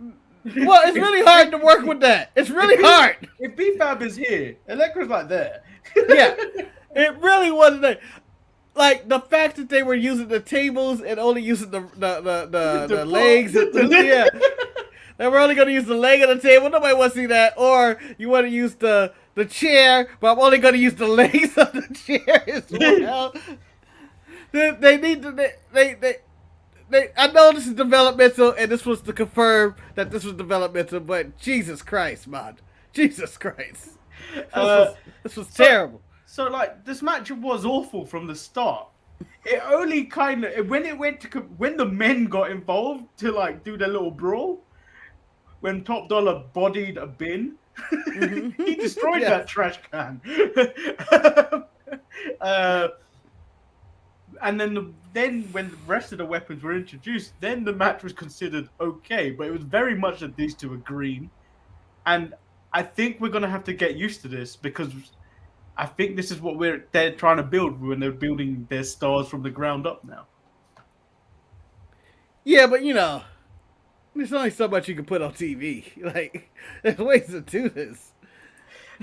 Well, it's really hard to work with that. It's really hard. If B-Fab is here, Electra's like there. Yeah, it really wasn't that. Like the fact that they were using the tables and only using the legs. Yeah, they were only going to use the leg of the table. Nobody wants to see that. Or you want to use the chair, but I'm only going to use the legs of the chair as well. They need to. I know this is developmental, and this was to confirm that this was developmental. But Jesus Christ, man, Jesus Christ, this was terrible. So like this match was awful from the start. It only kind of when the men got involved to like do their little brawl. When Top Dollar bodied a bin, he destroyed that trash can. And then when the rest of the weapons were introduced, then the match was considered okay. But it was very much that these two were green, and I think we're gonna have to get used to this because I think this is what they're trying to build when they're building their stars from the ground up now. Yeah, but you know, there's only so much you can put on TV. Like, there's ways to do this.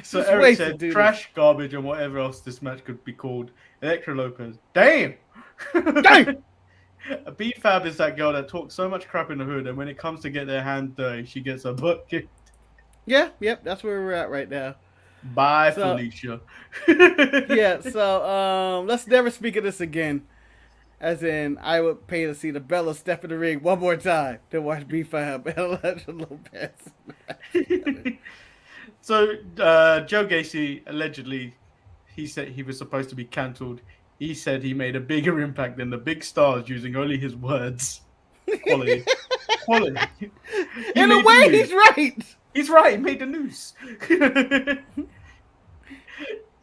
So Eric said trash, garbage, and whatever else this match could be called. Electra Lopez. Damn! Damn! B-Fab is that girl that talks so much crap in the hood, and when it comes to get their hand dirty, she gets her butt kicked. Yeah, yep, that's where we're at right now. Bye, Felicia. Yeah, so let's never speak of this again. As in, I would pay to see the Bella step in the ring one more time to watch B-Fab and Electra Lopez. So, Joe Gacy, allegedly, he said he was supposed to be cancelled. He said he made a bigger impact than the big stars using only his words. Quality. Quality. In a way, he's right. He's right. He made the news.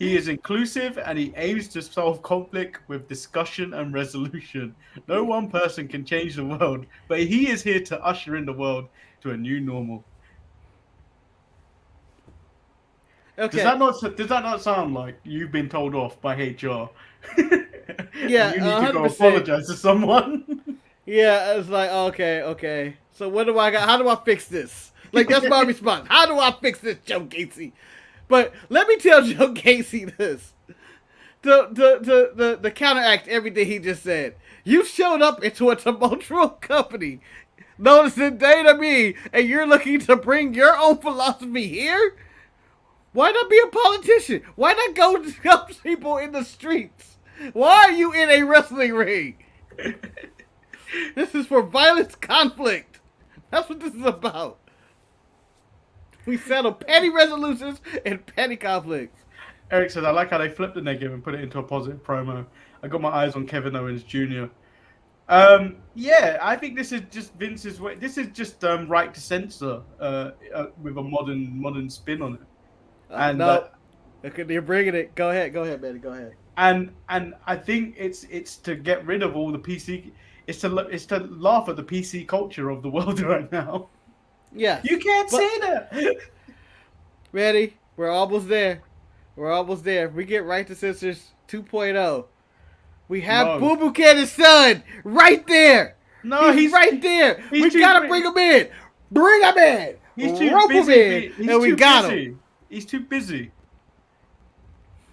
He is inclusive and he aims to solve conflict with discussion and resolution. No one person can change the world, but he is here to usher in the world to a new normal. Okay. Does that not sound like you've been told off by HR? Yeah, you need to go 100%. apologize to someone. Yeah, it's like, okay. So what do I got? How do I fix this? Like, that's my response. How do I fix this, Joe Gacy? But let me tell Joe Gacy this. To counteract everything he just said. You showed up into a tumultuous company, noticing data me, and you're looking to bring your own philosophy here? Why not be a politician? Why not go help people in the streets? Why are you in a wrestling ring? This is for violent conflict. That's what this is about. We settle petty resolutions and petty conflicts. Eric says, I like how they flipped the negative and put it into a positive promo. I got my eyes on Kevin Owens Jr. Yeah, I think this is just Vince's way. This is just right to censor with a modern spin on it. And no, you're bringing it. Go ahead, Manny. Go ahead. And I think it's to get rid of all the PC. It's to laugh at the PC culture of the world right now. Yeah, you can't say that. Ready? We're almost there. We get right to censors 2.0. We have Boo Boo Cannon's son right there. No, he's right there. We gotta bring him in. Bring him in. He's too Rope busy. him in, and we got him. He's too busy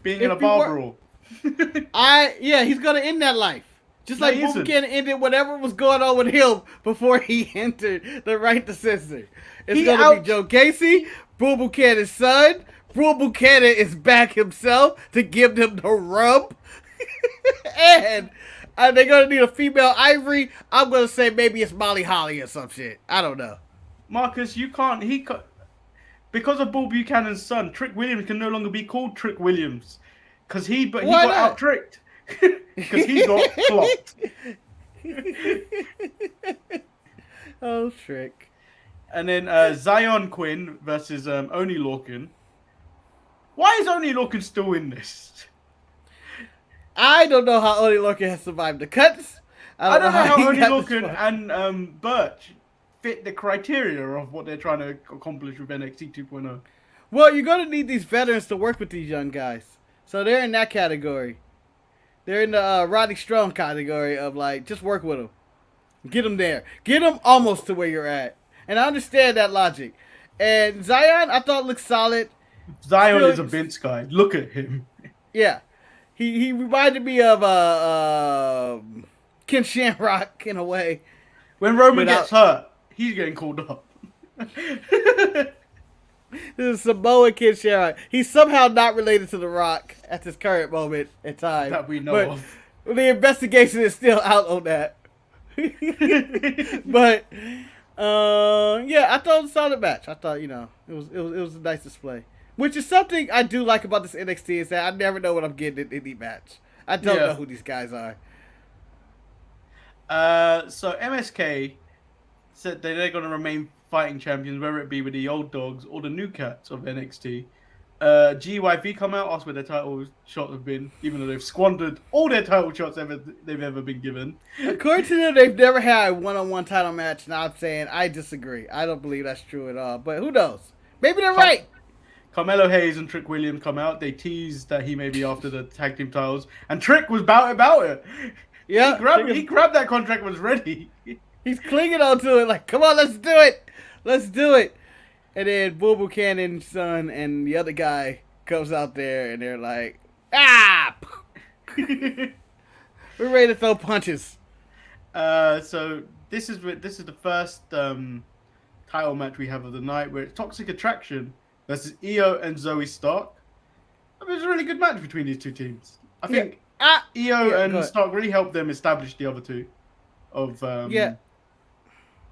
being in a bar brawl. He's gonna end that life. Just like Boo Boo Cannon ended whatever was going on with him before he entered the right to censor. It's gonna be Joe Gacy, Boo Boo Cannon's son. Boo Boo Cannon is back himself to give them the rub. And they're gonna need a female Ivory. I'm gonna say maybe it's Molly Holly or some shit. I don't know. Marcus, you can't. Because of Bull Buchanan's son, Trick Williams can no longer be called Trick Williams because he got out tricked because he got clocked. Oh, Trick. And then Zion Quinn versus Oni Lorcan. Why is Oni Lorcan still in this? I don't know how Oni Lorcan has survived the cuts. I don't know how Oni Lorcan and Birch fit the criteria of what they're trying to accomplish with NXT 2.0. Well, you're going to need these veterans to work with these young guys. So they're in that category. They're in the Roddy Strong category of like, just work with them. Get them there. Get them almost to where you're at. And I understand that logic. And Zion, I thought looked solid. Zion is a Vince guy. Look at him. Yeah. He reminded me of Ken Shamrock in a way. When Roman gets hurt, he's getting called up. This is Samoa Ken Shamrock. He's somehow not related to The Rock at this current moment in time. That we know of. The investigation is still out on that. But yeah, I thought it was a solid match. I thought, it was a nice display. Which is something I do like about this NXT is that I never know what I'm getting in any match. I don't know who these guys are. So MSK said they're going to remain fighting champions, whether it be with the old dogs or the new cats of NXT. GYV come out, asked where their title shots have been, even though they've squandered all their title shots they've ever been given. According to them, they've never had a one-on-one title match, and I'm saying I disagree. I don't believe that's true at all, but who knows? Maybe they're right. Carmelo Hayes and Trick Williams come out. They teased that he may be after the tag team titles, and Trick was about it. Yeah, he grabbed that contract, was ready. He's clinging onto it like, come on, let's do it. Let's do it. And then Boo Boo Cannon's son and the other guy comes out there, and they're like, ah! We're ready to throw punches. So this is the first title match we have of the night, where it's Toxic Attraction versus Io and Zoe Stark. I mean, it was a really good match between these two teams. I think Io and Stark really helped them establish the other two of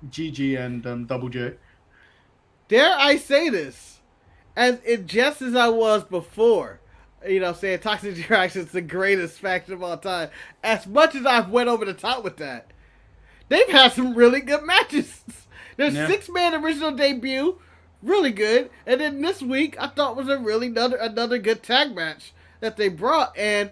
Gigi and Double J. Dare I say this, just as I was before, saying Toxic Attraction is the greatest faction of all time. As much as I've went over the top with that, they've had some really good matches. Their 6-man original debut, really good, and then this week I thought was another good tag match that they brought, and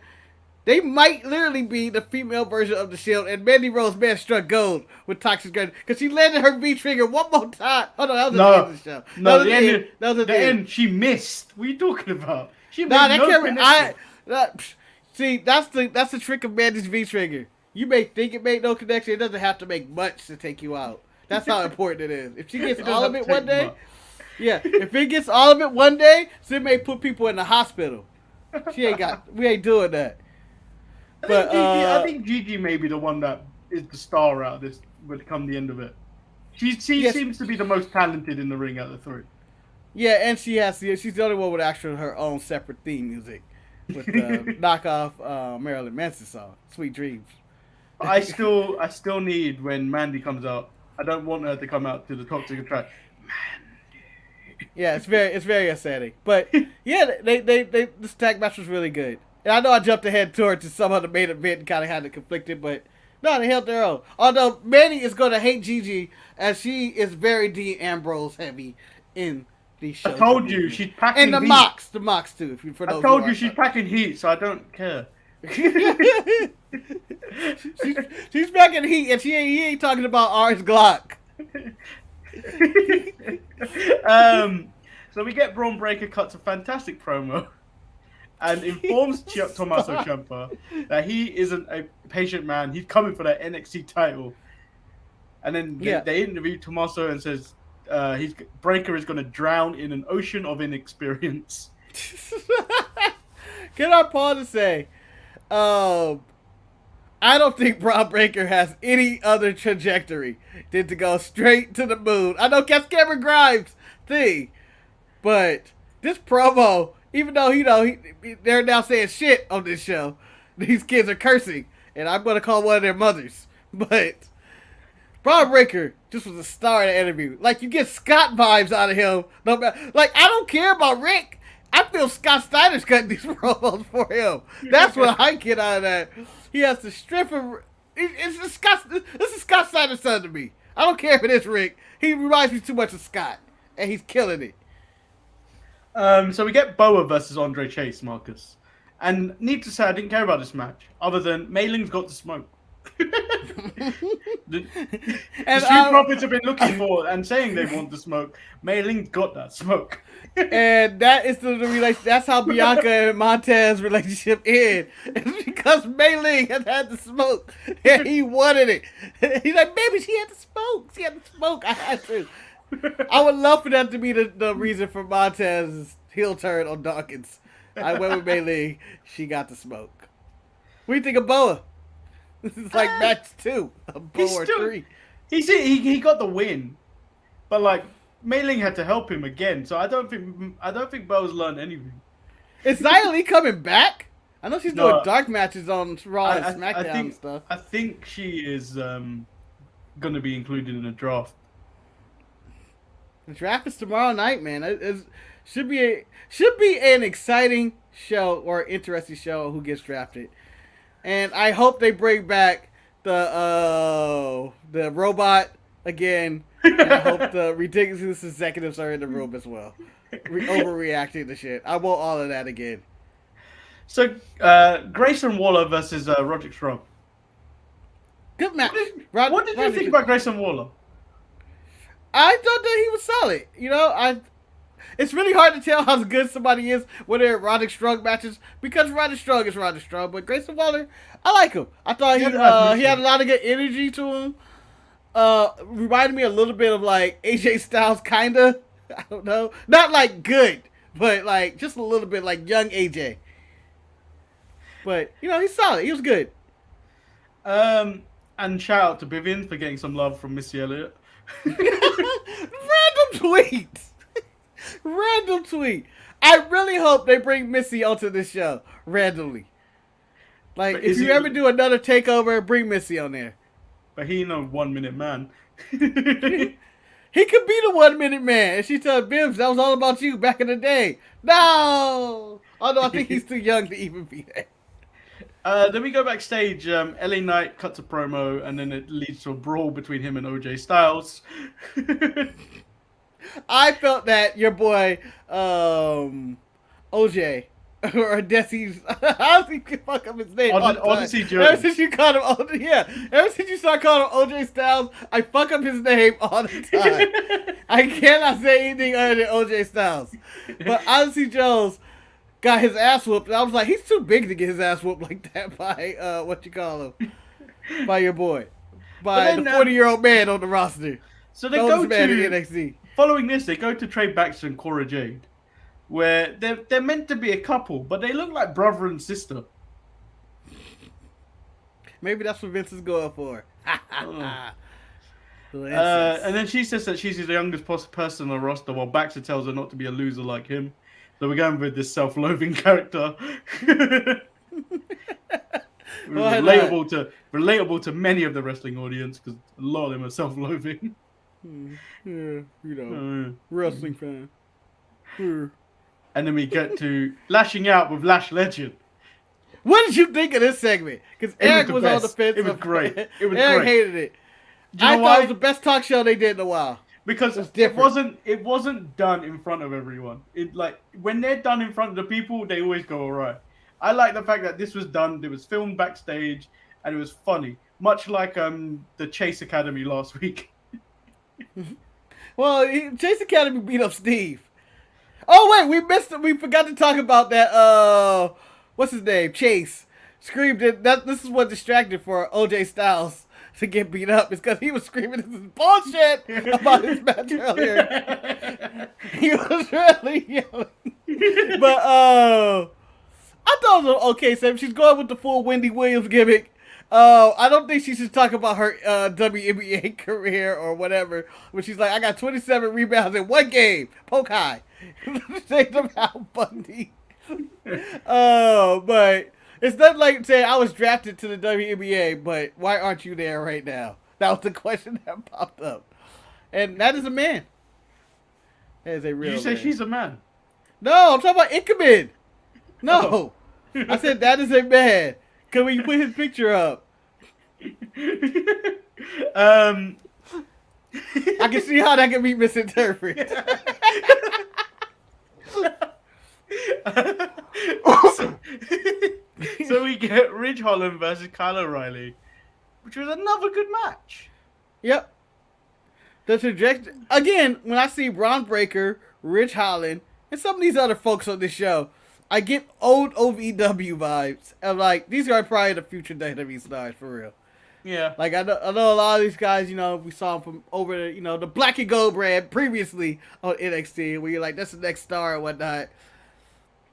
they might literally be the female version of the Shield, and Mandy Rose struck gold with Toxic Attraction because she landed her V-trigger one more time. Oh no, that was at the end of the show. No, that was at the end. She missed. What are you talking about? See, that's the trick of Mandy's V-trigger. You may think it made no connection. It doesn't have to make much to take you out. That's how important it is. If she gets all of it one day, if it gets all of it one day, it may put people in the hospital. We ain't doing that. I think Gigi may be the one that is the star out of this when it come the end of it. She seems to be the most talented in the ring out of the three. Yeah, and she's the only one with her own separate theme music with the knockoff Marilyn Manson song, Sweet Dreams. I still need, when Mandy comes out, I don't want her to come out to the Toxic Attraction. Mandy. Yeah, it's very upsetting. But yeah, this tag match was really good. And I know I jumped ahead towards some of the main event and kind of had it conflicted, but no, they held their own. Although Mandy is going to hate Gigi, as she is very Dean Ambrose heavy in these shows. I told you, she's packing heat. And the Mox too. I told you she's packing heat, so I don't care. she's packing heat, and he ain't talking about ours Glock. So we get Braun Breaker cuts a fantastic promo and informs Tommaso Ciampa that he isn't a patient man. He's coming for that NXT title. And then they interview Tommaso and says Breaker is going to drown in an ocean of inexperience. Can I pause and say, I don't think Braun Breaker has any other trajectory than to go straight to the moon. I know that's Cameron Grimes' thing, but this promo, even though they're now saying shit on this show, these kids are cursing, and I'm gonna call one of their mothers. But Braun Breaker just was a star in the interview. Like, you get Scott vibes out of him. Like, I don't care about Rick. I feel Scott Steiner's cutting these promos for him. That's what I get out of that. He has the strength of... This is Scott Steiner's son to me. I don't care if it is Rick. He reminds me too much of Scott. And he's killing it. So we get Boa versus Andre Chase, Marcus. And need to say, I didn't care about this match. Other than Mayling's got the smoke. The And Street Profits have been looking for and saying they want the smoke. Mei Ling got that smoke. and that is the relation. That's how Bianca and Montez relationship is. It's because Mei Ling has had the smoke and he wanted it. He's like, baby, she had the smoke. She had the smoke. I had to. I would love for that to be the reason for Montez's heel turn on Dawkins. I went with Mei Ling. She got the smoke. What do you think of Boa? This is like match 2 of Boa or 3. He got the win, but like Mei Ling had to help him again. So I don't think Boa's learned anything. Is Xia Li coming back? I know she's doing dark matches on Raw and SmackDown and stuff. I think she is gonna be included in the draft. The draft is tomorrow night, man. It should be an exciting show or interesting show who gets drafted. And I hope they bring back the robot again. And I hope the ridiculous executives are in the room as well. Overreacting to shit. I want all of that again. So, Grayson Waller versus Roderick Strong. Good match. What did you think about Grayson Waller? I thought that he was solid. You know, it's really hard to tell how good somebody is when they're Roderick Strong matches because Roderick Strong is Roderick Strong. But Grayson Waller, I like him. I thought he had a lot of good energy to him. Reminded me a little bit of like AJ Styles, kinda. I don't know, not like good, but like just a little bit like young AJ. But you know, he's solid. He was good. And shout out to Vivian for getting some love from Missy Elliott. Random tweet. I really hope they bring Missy onto this show randomly. Like, if you ever do another takeover, bring Missy on there. But he ain't no 1 minute man. He could be the 1 minute man. And she told Bibbs that was all about you back in the day. No! Although I think he's too young to even be there. Then we go backstage. LA Knight cuts a promo, and then it leads to a brawl between him and OJ Styles. I felt that your boy, OJ, or Desi's, how does he fuck up his name? Odyssey Jones. Ever since you called him OJ, ever since you started calling him OJ Styles, I fuck up his name all the time. I cannot say anything other than OJ Styles. But Odyssey Jones got his ass whooped, and I was like, he's too big to get his ass whooped like that by, by your boy. By the 40-year-old man on the roster. So they go to NXT. Following this, they go to Trey Baxter and Cora Jade, where they're meant to be a couple, but they look like brother and sister. Maybe that's what Vince is going for. And then she says that she's the youngest person on the roster, while Baxter tells her not to be a loser like him. So we're going with this self-loathing character. Relatable to many of the wrestling audience, because a lot of them are self-loathing. Yeah, you know, wrestling fan. And then we get to lashing out with Lash Legend. What did you think of this segment? Because Eric was on the fence. It was great. It was Eric great. hated it. I thought it was the best talk show they did in a while. Because it wasn't done in front of everyone. It like when they're done in front of the people, they always go alright. I like the fact that this was done. It was filmed backstage, and it was funny, much like the Chase Academy last week. Well, Chase Academy beat up Steve. Oh wait, we missed it. We forgot to talk about that. What's his name? Chase screamed that. This is what distracted for OJ Styles to get beat up, is because he was screaming this is bullshit about his match earlier. He was really yelling. But I thought it was okay. So she's going with the full Wendy Williams gimmick. I don't think she should talk about her WNBA career or whatever. When she's like, I got 27 rebounds in one game. Poke high. Say them out, Bundy. But it's not like saying I was drafted to the WNBA, but why aren't you there right now? That was the question that popped up. And that is a man. That is a real Did you say man. she's a man? No, I'm talking about Ichabod. No. I said that is a man. Can we put his picture up? I can see how that can be misinterpreted. So we get Ridge Holland versus Kyle O'Reilly. which was another good match. Yep. The trajectory again. When I see Braun Breaker, Rich Holland, and some of these other folks on this show, I get old OVW vibes. I'm like, these are probably the future WWE stars for real. Yeah. Like I know a lot of these guys. We saw them from over the the Black and Gold brand previously on NXT. Where you're like, that's the next star and whatnot.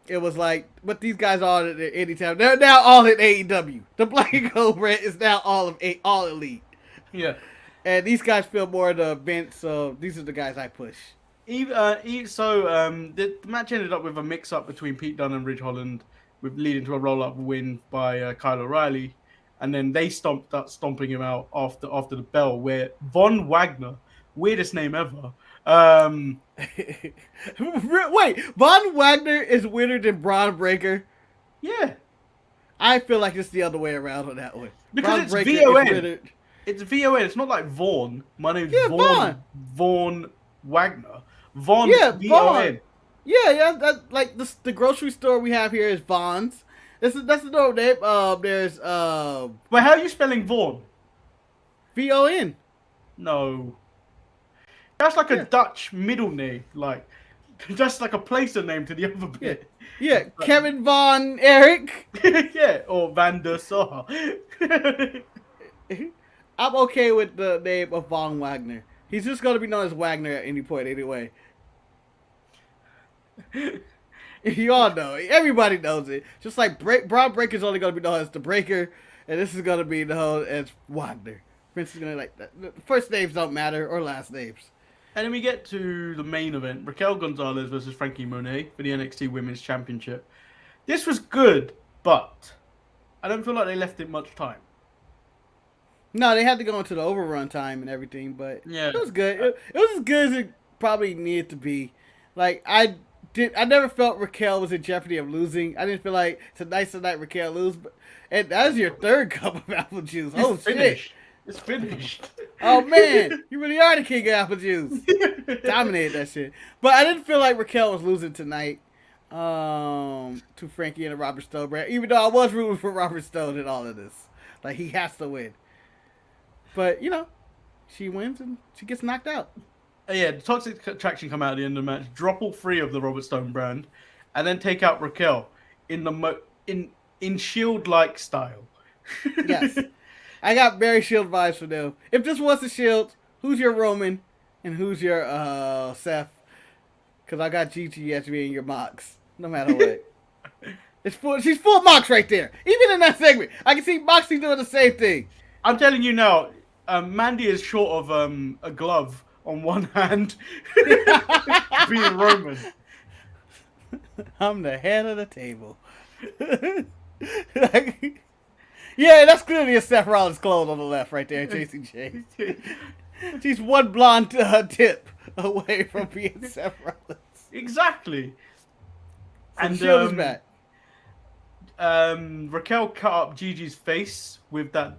It was like, but these guys are at anytime. They're now all in AEW. The Black and Gold brand is now all elite. Yeah. And these guys feel more the event, so these are the guys I push. The match ended up with a mix-up between Pete Dunne and Ridge Holland, leading to a roll-up win by Kyle O'Reilly, and then they stomping him out after the bell. Where Von Wagner, weirdest name ever. Wait, Von Wagner is weirder than Braun Breaker? Yeah, I feel like it's the other way around on that one. because Braun it's Breaker VON. is weirder. It's VON. It's not like Vaughn. My name's Vaughn. Vaughn Wagner. Vaughn. Yeah, VON. Vaughn. Yeah. That like the grocery store we have here is Vaughn's. That's the door name. There's But how are you spelling Vaughn? VON. No. That's like a Dutch middle name. Like, that's like a placer name to the other bit. Yeah, Kevin Von Erich. Yeah, or Van der Sar. I'm okay with the name of Von Wagner. He's just going to be known as Wagner at any point anyway. You all know it. Everybody knows it. Just like Braun Breaker's only going to be known as the Breaker, and this is going to be known as Wagner. Vince is going to like that. First names don't matter, or last names. And then we get to the main event. Raquel Gonzalez versus Frankie Monet for the NXT Women's Championship. This was good, but I don't feel like they left it much time. No, they had to go into the overrun time and everything, but Yeah. it was good. It was as good as it probably needed to be. Like, I never felt Raquel was in jeopardy of losing. I didn't feel like tonight's the night Raquel lose, and that was your third cup of apple juice. Oh, shit. It's finished. Oh, man. You really are the king of apple juice. Dominated that shit. But I didn't feel like Raquel was losing tonight to Frankie and the Robert Stone brand, even though I was rooting for Robert Stone in all of this. Like, he has to win. But, she wins and she gets knocked out. Yeah, the Toxic Attraction come out at the end of the match, drop all three of the Robert Stone brand, and then take out Raquel in Shield-like style. Yes. I got very Shield vibes for them. If this was a Shield, who's your Roman and who's your Seth? Because I got Gigi as being your Mox, no matter what. She's full Mox right there. Even in that segment, I can see Moxie doing the same thing. I'm telling you now, Mandy is short of a glove on one hand, being Roman. I'm the head of the table. Yeah, that's clearly a Seth Rollins clone on the left right there, Jason J. She's one blonde tip away from being Seth Rollins. Exactly. So And Shield is back. Raquel cut up Gigi's face with the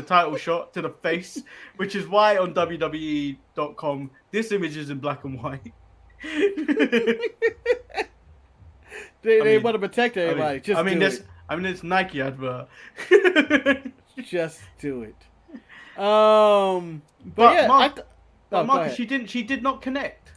title shot to the face, which is why on WWE.com this image is in black and white. They want to protect everybody. It's Nike advert. Just do it. But yeah, Marcus, she did not connect.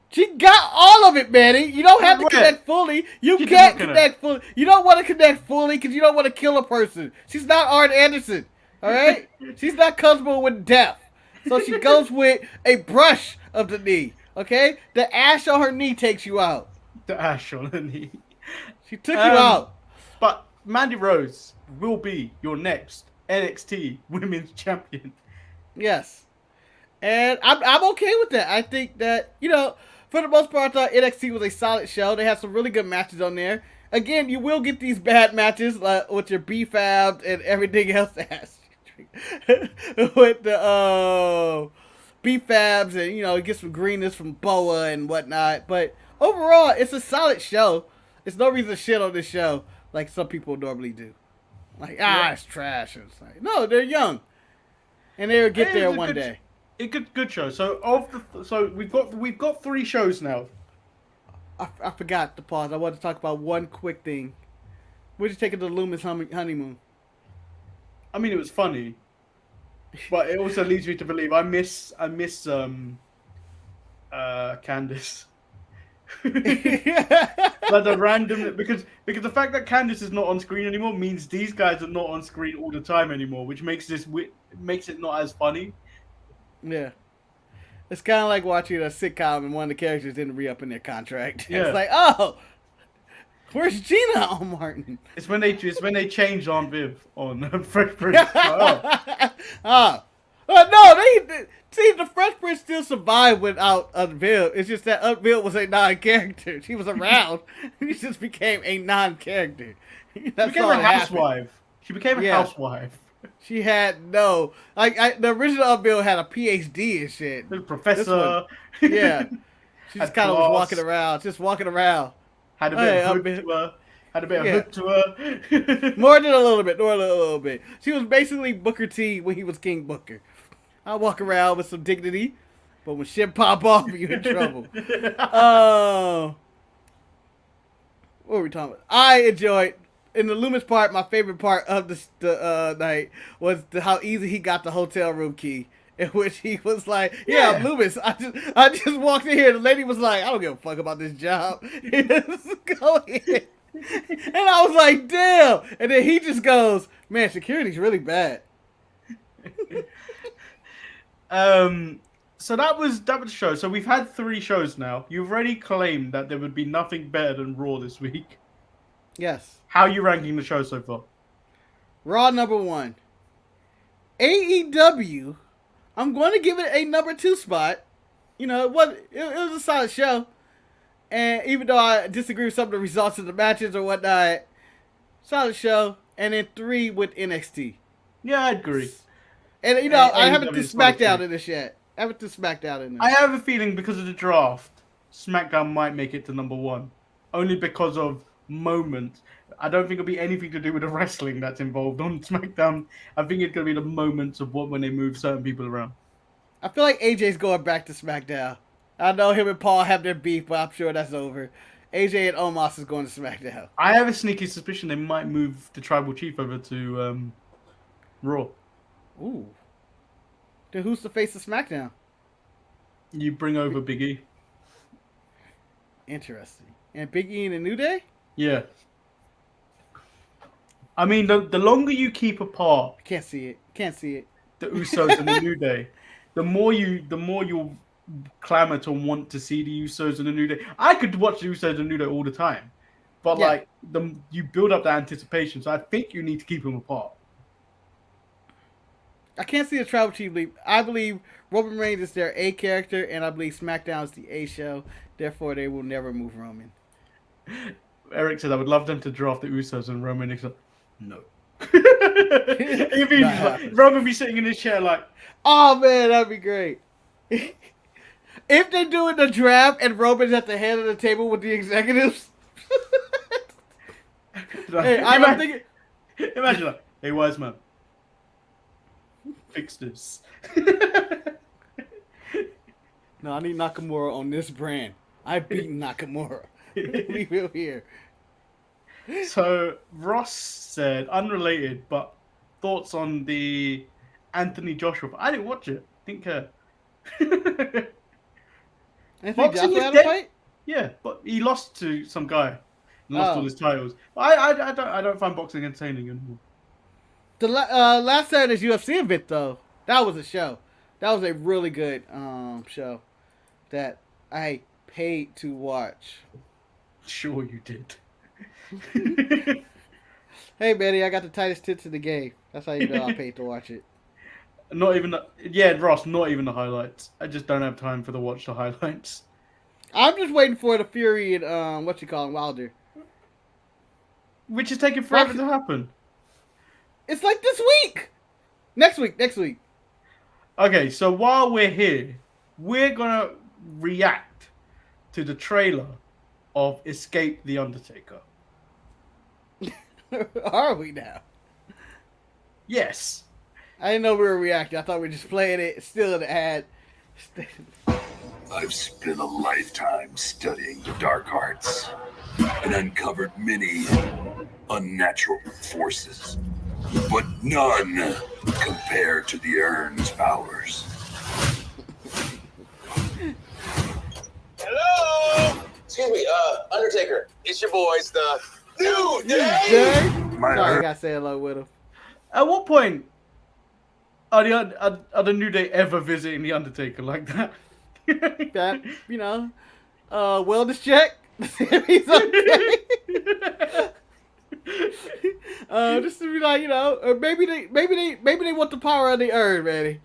She got all of it, Manny. You don't have to connect fully. You can't connect fully. You don't want to connect fully because you don't want to kill a person. She's not Arn Anderson, all right? She's not comfortable with death. So she goes with a brush of the knee, okay? The ash on her knee takes you out. The ash on her knee. She took you out. But Mandy Rose will be your next NXT Women's Champion. Yes. And I'm okay with that. I think that, for the most part, I thought NXT was a solid show. They had some really good matches on there. Again, you will get these bad matches with your B-Fab and everything else that has with the B-Fabs and, you get some greenness from Boa and whatnot. But overall, it's a solid show. There's no reason to shit on this show like some people normally do. Like, it's trash. And it's like, no, they're young. And they'll get there one day. A good show. So we've got 3 shows now. I forgot to pause. I wanted to talk about one quick thing. We're just taking the Loomis honeymoon. I mean, it was funny, but it also leads me to believe I miss Candice. Like the random because the fact that Candice is not on screen anymore means these guys are not on screen all the time anymore, which makes makes it not as funny. Yeah. It's kind of like watching a sitcom and one of the characters didn't re-up in their contract. Yeah. It's like, oh, where's Gina on Martin? It's when they changed Aunt Viv on Fresh Prince. No, they see the Fresh Prince still survived without Aunt Viv. It's just that Aunt Viv was a non-character. She was around. She just became a non-character. She became a housewife. She became a housewife. She had the original Aunt Viv had a PhD and shit. The professor. Yeah. She just kind of was walking around. Had a bit of hood to her. Had a bit of hood to her. More than a little bit. She was basically Booker T when he was King Booker. I walk around with some dignity, but when shit pop off, you're in trouble. What were we talking about? I enjoyed, in the Loomis part, my favorite part of the night was how easy he got the hotel room key. In which he was like, yeah, I'm Loomis. I just walked in here. The lady was like, I don't give a fuck about this job. Go ahead. And I was like, damn. And then he just goes, man, security's really bad. So that was the show. So we've had 3 shows now. You've already claimed that there would be nothing better than Raw this week. Yes. How are you ranking the show so far? Raw number 1. AEW, I'm going to give it a number 2 spot. You know, it was a solid show. And even though I disagree with some of the results of the matches or whatnot, solid show. And then 3 with NXT. Yeah, I agree. And, you know, I haven't threw SmackDown in this yet. I have a feeling because of the draft, SmackDown might make it to number 1. Only because of moments. I don't think it'll be anything to do with the wrestling that's involved on SmackDown. I think it's going to be the moments of when they move certain people around. I feel like AJ's going back to SmackDown. I know him and Paul have their beef, but I'm sure that's over. AJ and Omos is going to SmackDown. I have a sneaky suspicion they might move the Tribal Chief over to Raw. Ooh. Then who's the face of SmackDown? You bring over Big E. Interesting. And Big E in a New Day? Yeah. I mean, the longer you keep apart... Can't see it. The Usos and the New Day, the more you'll clamor to want to see the Usos and the New Day. I could watch the Usos and the New Day all the time. But, you build up the anticipation, so I think you need to keep them apart. I can't see a Tribal Chief leave. I believe Roman Reigns is their A character, and I believe SmackDown is the A show. Therefore, they will never move Roman. Eric said, I would love them to draft the Usos and Roman. Is like, no. Roman be sitting in his chair like, oh man, that'd be great. If they do it in the draft and Roman's at the head of the table with the executives. Hey, I'm thinking. Imagine like, hey, wise man. Fix this. No, I need Nakamura on this brand. I beat Nakamura. Leave him here. So Ross said, unrelated, but thoughts on the Anthony Joshua. I didn't watch it. Didn't care. Anthony Joshua had a fight? Yeah, but he lost to some guy. And lost all his titles. I don't find boxing entertaining anymore. The last Saturday's UFC event, though, that was a show. That was a really good show that I paid to watch. Sure you did. Hey, Manny, I got the tightest tits in the game. That's how you know I paid to watch it. Not even Ross, not even the highlights. I just don't have time for watch the highlights. I'm just waiting for the Fury and Wilder. Which is taking forever to happen. It's like this week. Next week. Okay, so while we're here, we're gonna react to the trailer of Escape the Undertaker. Are we now? Yes. I didn't know we were reacting. I thought we were just playing it. Still in the ad. I've spent a lifetime studying the dark arts and uncovered many unnatural forces. but none compared to the Urn's powers. Hello? Excuse me, Undertaker. It's your boys, the New Day. My Sorry, I Urn, gotta say hello with him. At what point are the New Day ever visiting the Undertaker like that? That, you know, wellness check. He's okay. Just to be like, you know, or maybe they want the power of the Urn, Manny.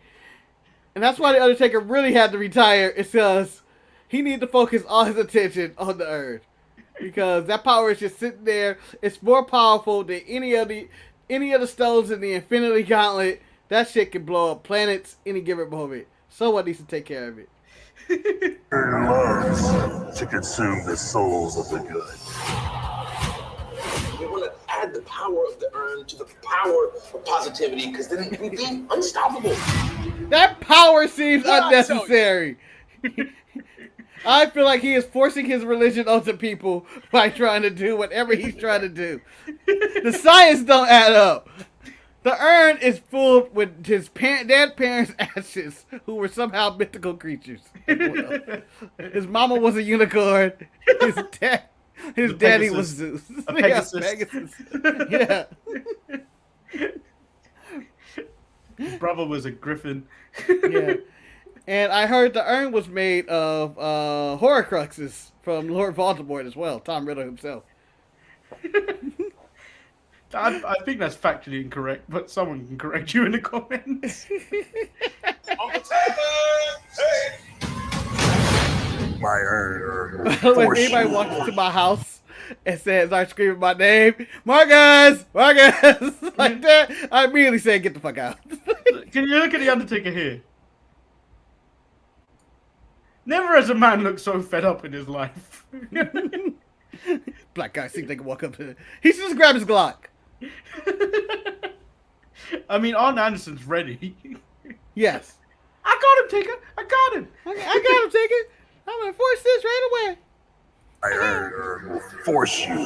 And that's why the Undertaker really had to retire. It's because he needed to focus all his attention on the Urn, because that power is just sitting there. It's more powerful than any of the stones in the Infinity Gauntlet. That shit can blow up planets any given moment. Someone needs to take care of it. Urn loves to consume the souls of the good. We want to add the power of the Urn to the power of positivity, because then we'd be unstoppable. That power seems What I tell you? unnecessary. I feel like he is forcing his religion onto people by trying to do whatever he's trying to do. The science don't add up. The Urn is full with his dead parents' ashes, who were somehow mythical creatures. His mama was a unicorn. His daddy was Zeus. A Pegasus. Yeah, Pegasus. Yeah. His brother was a griffin. Yeah. And I heard the Urn was made of Horcruxes from Lord Voldemort as well, Tom Riddle himself. I think that's factually incorrect, but someone can correct you in the comments. Uncle Taylor! Hey! My Urn When force anybody you. walks into my house and starts screaming my name, Marcus! Marcus! Like that, I immediately say, get the fuck out. Can you look at the Undertaker here? Never has a man looked so fed up in his life. Black guy seems they can walk up to he should just grab his Glock. I mean, Arn Anderson's ready. Yes. I got him, Taker. I got him. I got him, take it. I'm gonna force this right away. My Urn will force you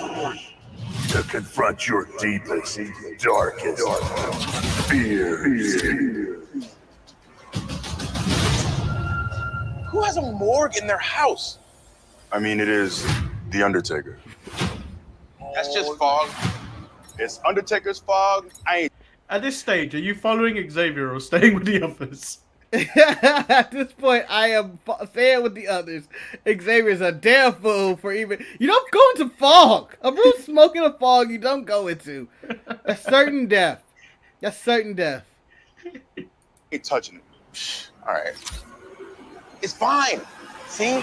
to confront your deepest, darkest fears. Who has a morgue in their house? I mean, it is The Undertaker. That's just fog. It's Undertaker's fog. I ain't. At this stage, are you following Xavier or staying with the others? At this point, I am staying with the others. Xavier's a damn fool for even. You don't go into fog. A room smoking a fog, you don't go into. That's certain death. That's certain death. Ain't touching it. All right. It's fine. See?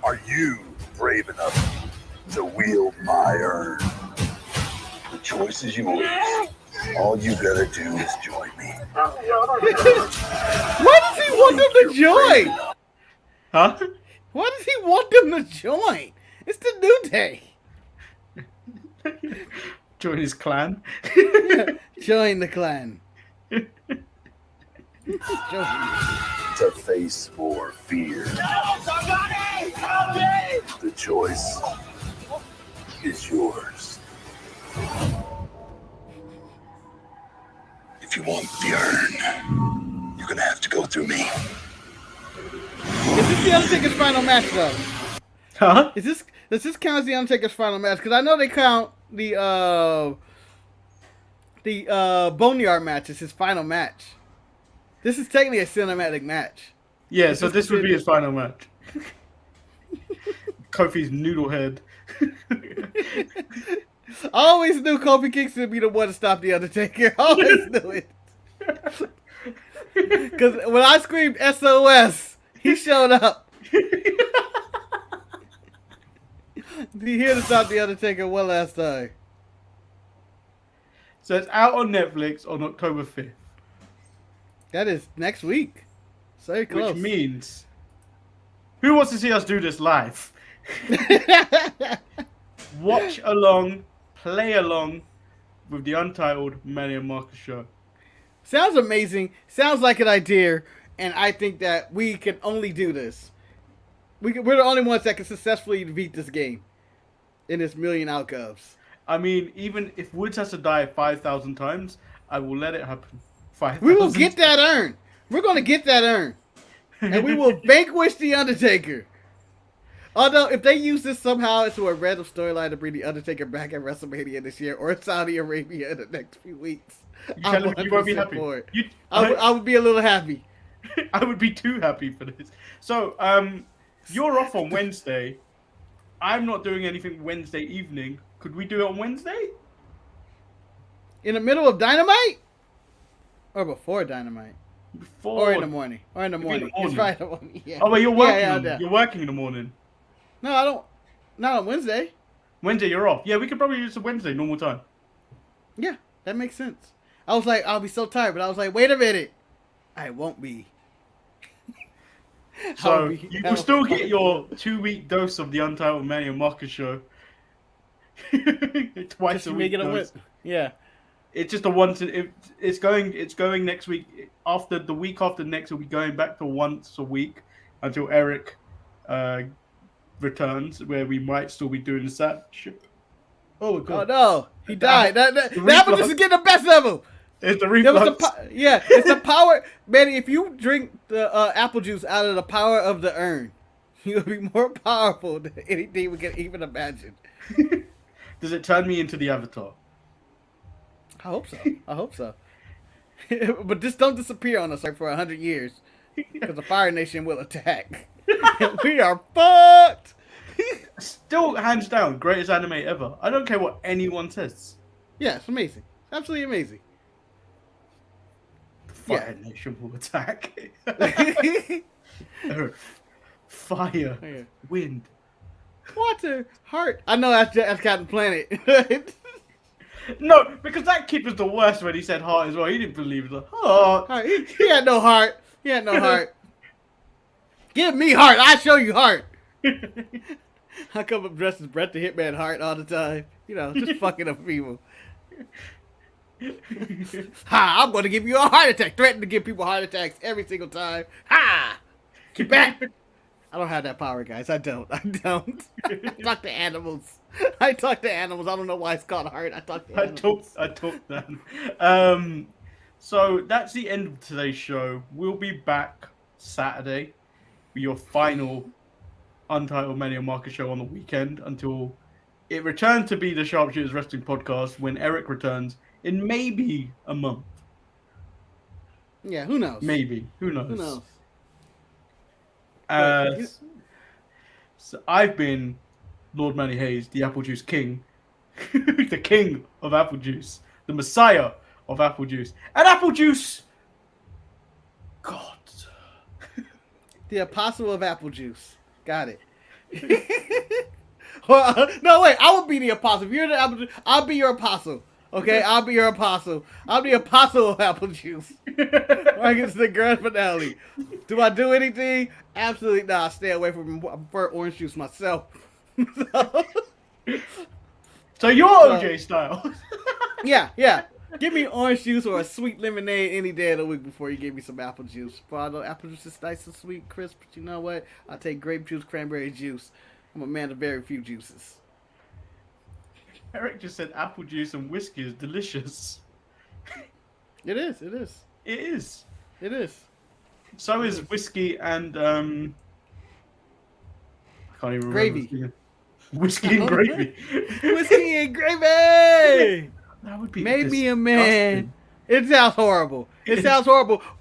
Are you brave enough to wield my Urn? The choice is yours. All you gotta do is join me. Why does he want them to join? Huh? Why does he want them to join? It's the New Day. Join his clan. Join the clan. Join. To face more fear. The choice is yours. If you want the Urn, you're gonna have to go through me. Is this the Undertaker's final match, though? Huh? Does this count as the Undertaker's final match? Because I know they count the Boneyard match as his final match. This is technically a cinematic match. Yeah, so this would be his final match. Kofi's noodle head. I always knew Kofi Kingston would be the one to stop the Undertaker. I always knew it. Because when I screamed SOS, he showed up. He here to stop the Undertaker one last time. So it's out on Netflix on October 5th. That is next week. So very close. Which means, who wants to see us do this live? Watch along, play along with the Untitled Manny and Marcus show. Sounds amazing. Sounds like an idea. And I think that we can only do this. We're the only ones that can successfully beat this game in its million outcomes. I mean, even if Woods has to die 5,000 times, I will let it happen. 5,000. We will get that urn. We're gonna get that urn, and we will vanquish the Undertaker. Although, if they use this somehow into a random storyline to bring the Undertaker back at WrestleMania this year or Saudi Arabia in the next few weeks, I'm you won't be happy. for it. I would be a little happy. I would be too happy for this. So, you're off on Wednesday. I'm not doing anything Wednesday evening. Could we do it on Wednesday? In the middle of Dynamite? Or before Dynamite? Before. Or in the morning. Or in the morning. It's right in the morning. Yeah. Oh, but you're working. Yeah. You're working in the morning. No, I don't. Not on Wednesday. Wednesday, you're off. Yeah, we could probably use a Wednesday, normal time. Yeah, that makes sense. I was like, I'll be so tired, but I was like, wait a minute. I won't be. So, you will still get your 2-week dose of the Untitled Manny and Marcus show. Twice a week. Yeah. It's just a once. It's going next week. After the week after next, we'll be going back to once a week until Eric returns, where we might still be doing the Sat show. Oh god! Oh no, he died. That happened just to get the best of him. It's the reflux. It's the power, Manny. If you drink the apple juice out of the power of the urn, you'll be more powerful than anything we can even imagine. Does it turn me into the Avatar? I hope so. But just don't disappear on us like for 100 years, because the Fire Nation will attack. We are fucked. Still, hands down, greatest anime ever. I don't care what anyone says. Yeah, it's amazing. Absolutely amazing. Fire Nation will attack. Earth, fire, wind, water, heart. I know that's Captain Planet. No, because that kid was the worst when he said heart as well. He didn't believe the heart. He had no heart. He had no heart. Give me heart. I show you heart. I come up dressed as Bret the Hitman Hart all the time. You know, just fucking up people. Ha! I'm going to give you a heart attack. Threaten to give people heart attacks every single time. Ha! Get back. I don't have that power, guys. I don't. I talk to animals. I don't know why it's called heart. I talk to animals. I talk then. So that's the end of today's show. We'll be back Saturday for your final Untitled Manny and Marcus show on the weekend until it returns to be the Sharpshooters Wrestling Podcast when Eric returns in maybe a month. Yeah, who knows? Maybe. Who knows? Who knows? So I've been Lord Manny Hayes, the Apple Juice King, the King of Apple Juice, the Messiah of Apple Juice, and Apple Juice, God, the Apostle of Apple Juice. Got it. Well, no, wait. I would be the apostle. If you're the apple juice, I'll be your apostle. Okay, I'll be your apostle. I'm the apostle of apple juice. Marcus the Grand Finale. Do I do anything? Absolutely not. Stay away from. I prefer orange juice myself. So you're OJ style. Yeah. Give me orange juice or a sweet lemonade any day of the week before you give me some apple juice. Although apple juice is nice and sweet, crisp, but you know what? I'll take grape juice, cranberry juice. I'm a man of very few juices. Eric just said apple juice and whiskey is delicious. It is. It is. It is. So is whiskey and I can't even remember. Gravy. Whiskey and gravy. Whiskey and gravy. That would be made me a man. It sounds horrible.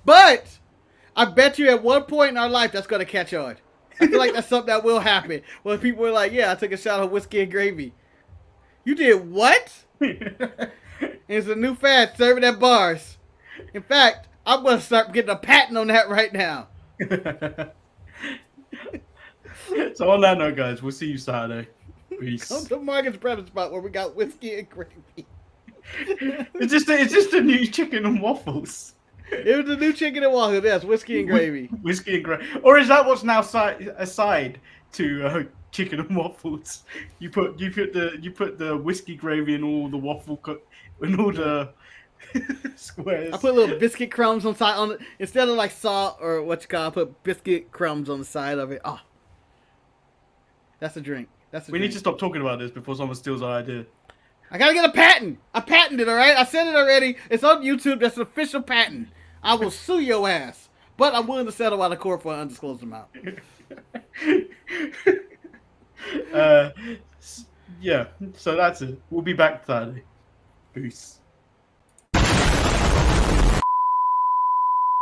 But I bet you at one point in our life that's gonna catch on. I feel like that's something that will happen. When people are like, yeah, I took a shot of whiskey and gravy. You did what? It's a new fad, serving at bars. In fact, I'm going to start getting a patent on that right now. So on that note, guys, we'll see you Saturday. Peace. Come to Marcus Breakfast Spot where we got whiskey and gravy. It's just a new chicken and waffles. It was the new chicken and waffles. Yes, whiskey and gravy. Whiskey and gravy. Or is that what's now aside to chicken and waffles? You put the whiskey gravy and all the waffle and all the squares. I put little biscuit crumbs on it instead of like salt or what you call. I put biscuit crumbs on the side of it. Oh, that's a drink. We need to stop talking about this before someone steals our idea. I gotta get a patent. I patented, all right? I said it already. It's on YouTube. That's an official patent. I will sue your ass. But I'm willing to settle out of court for an undisclosed amount. Yeah, so that's it. We'll be back Saturday. Peace.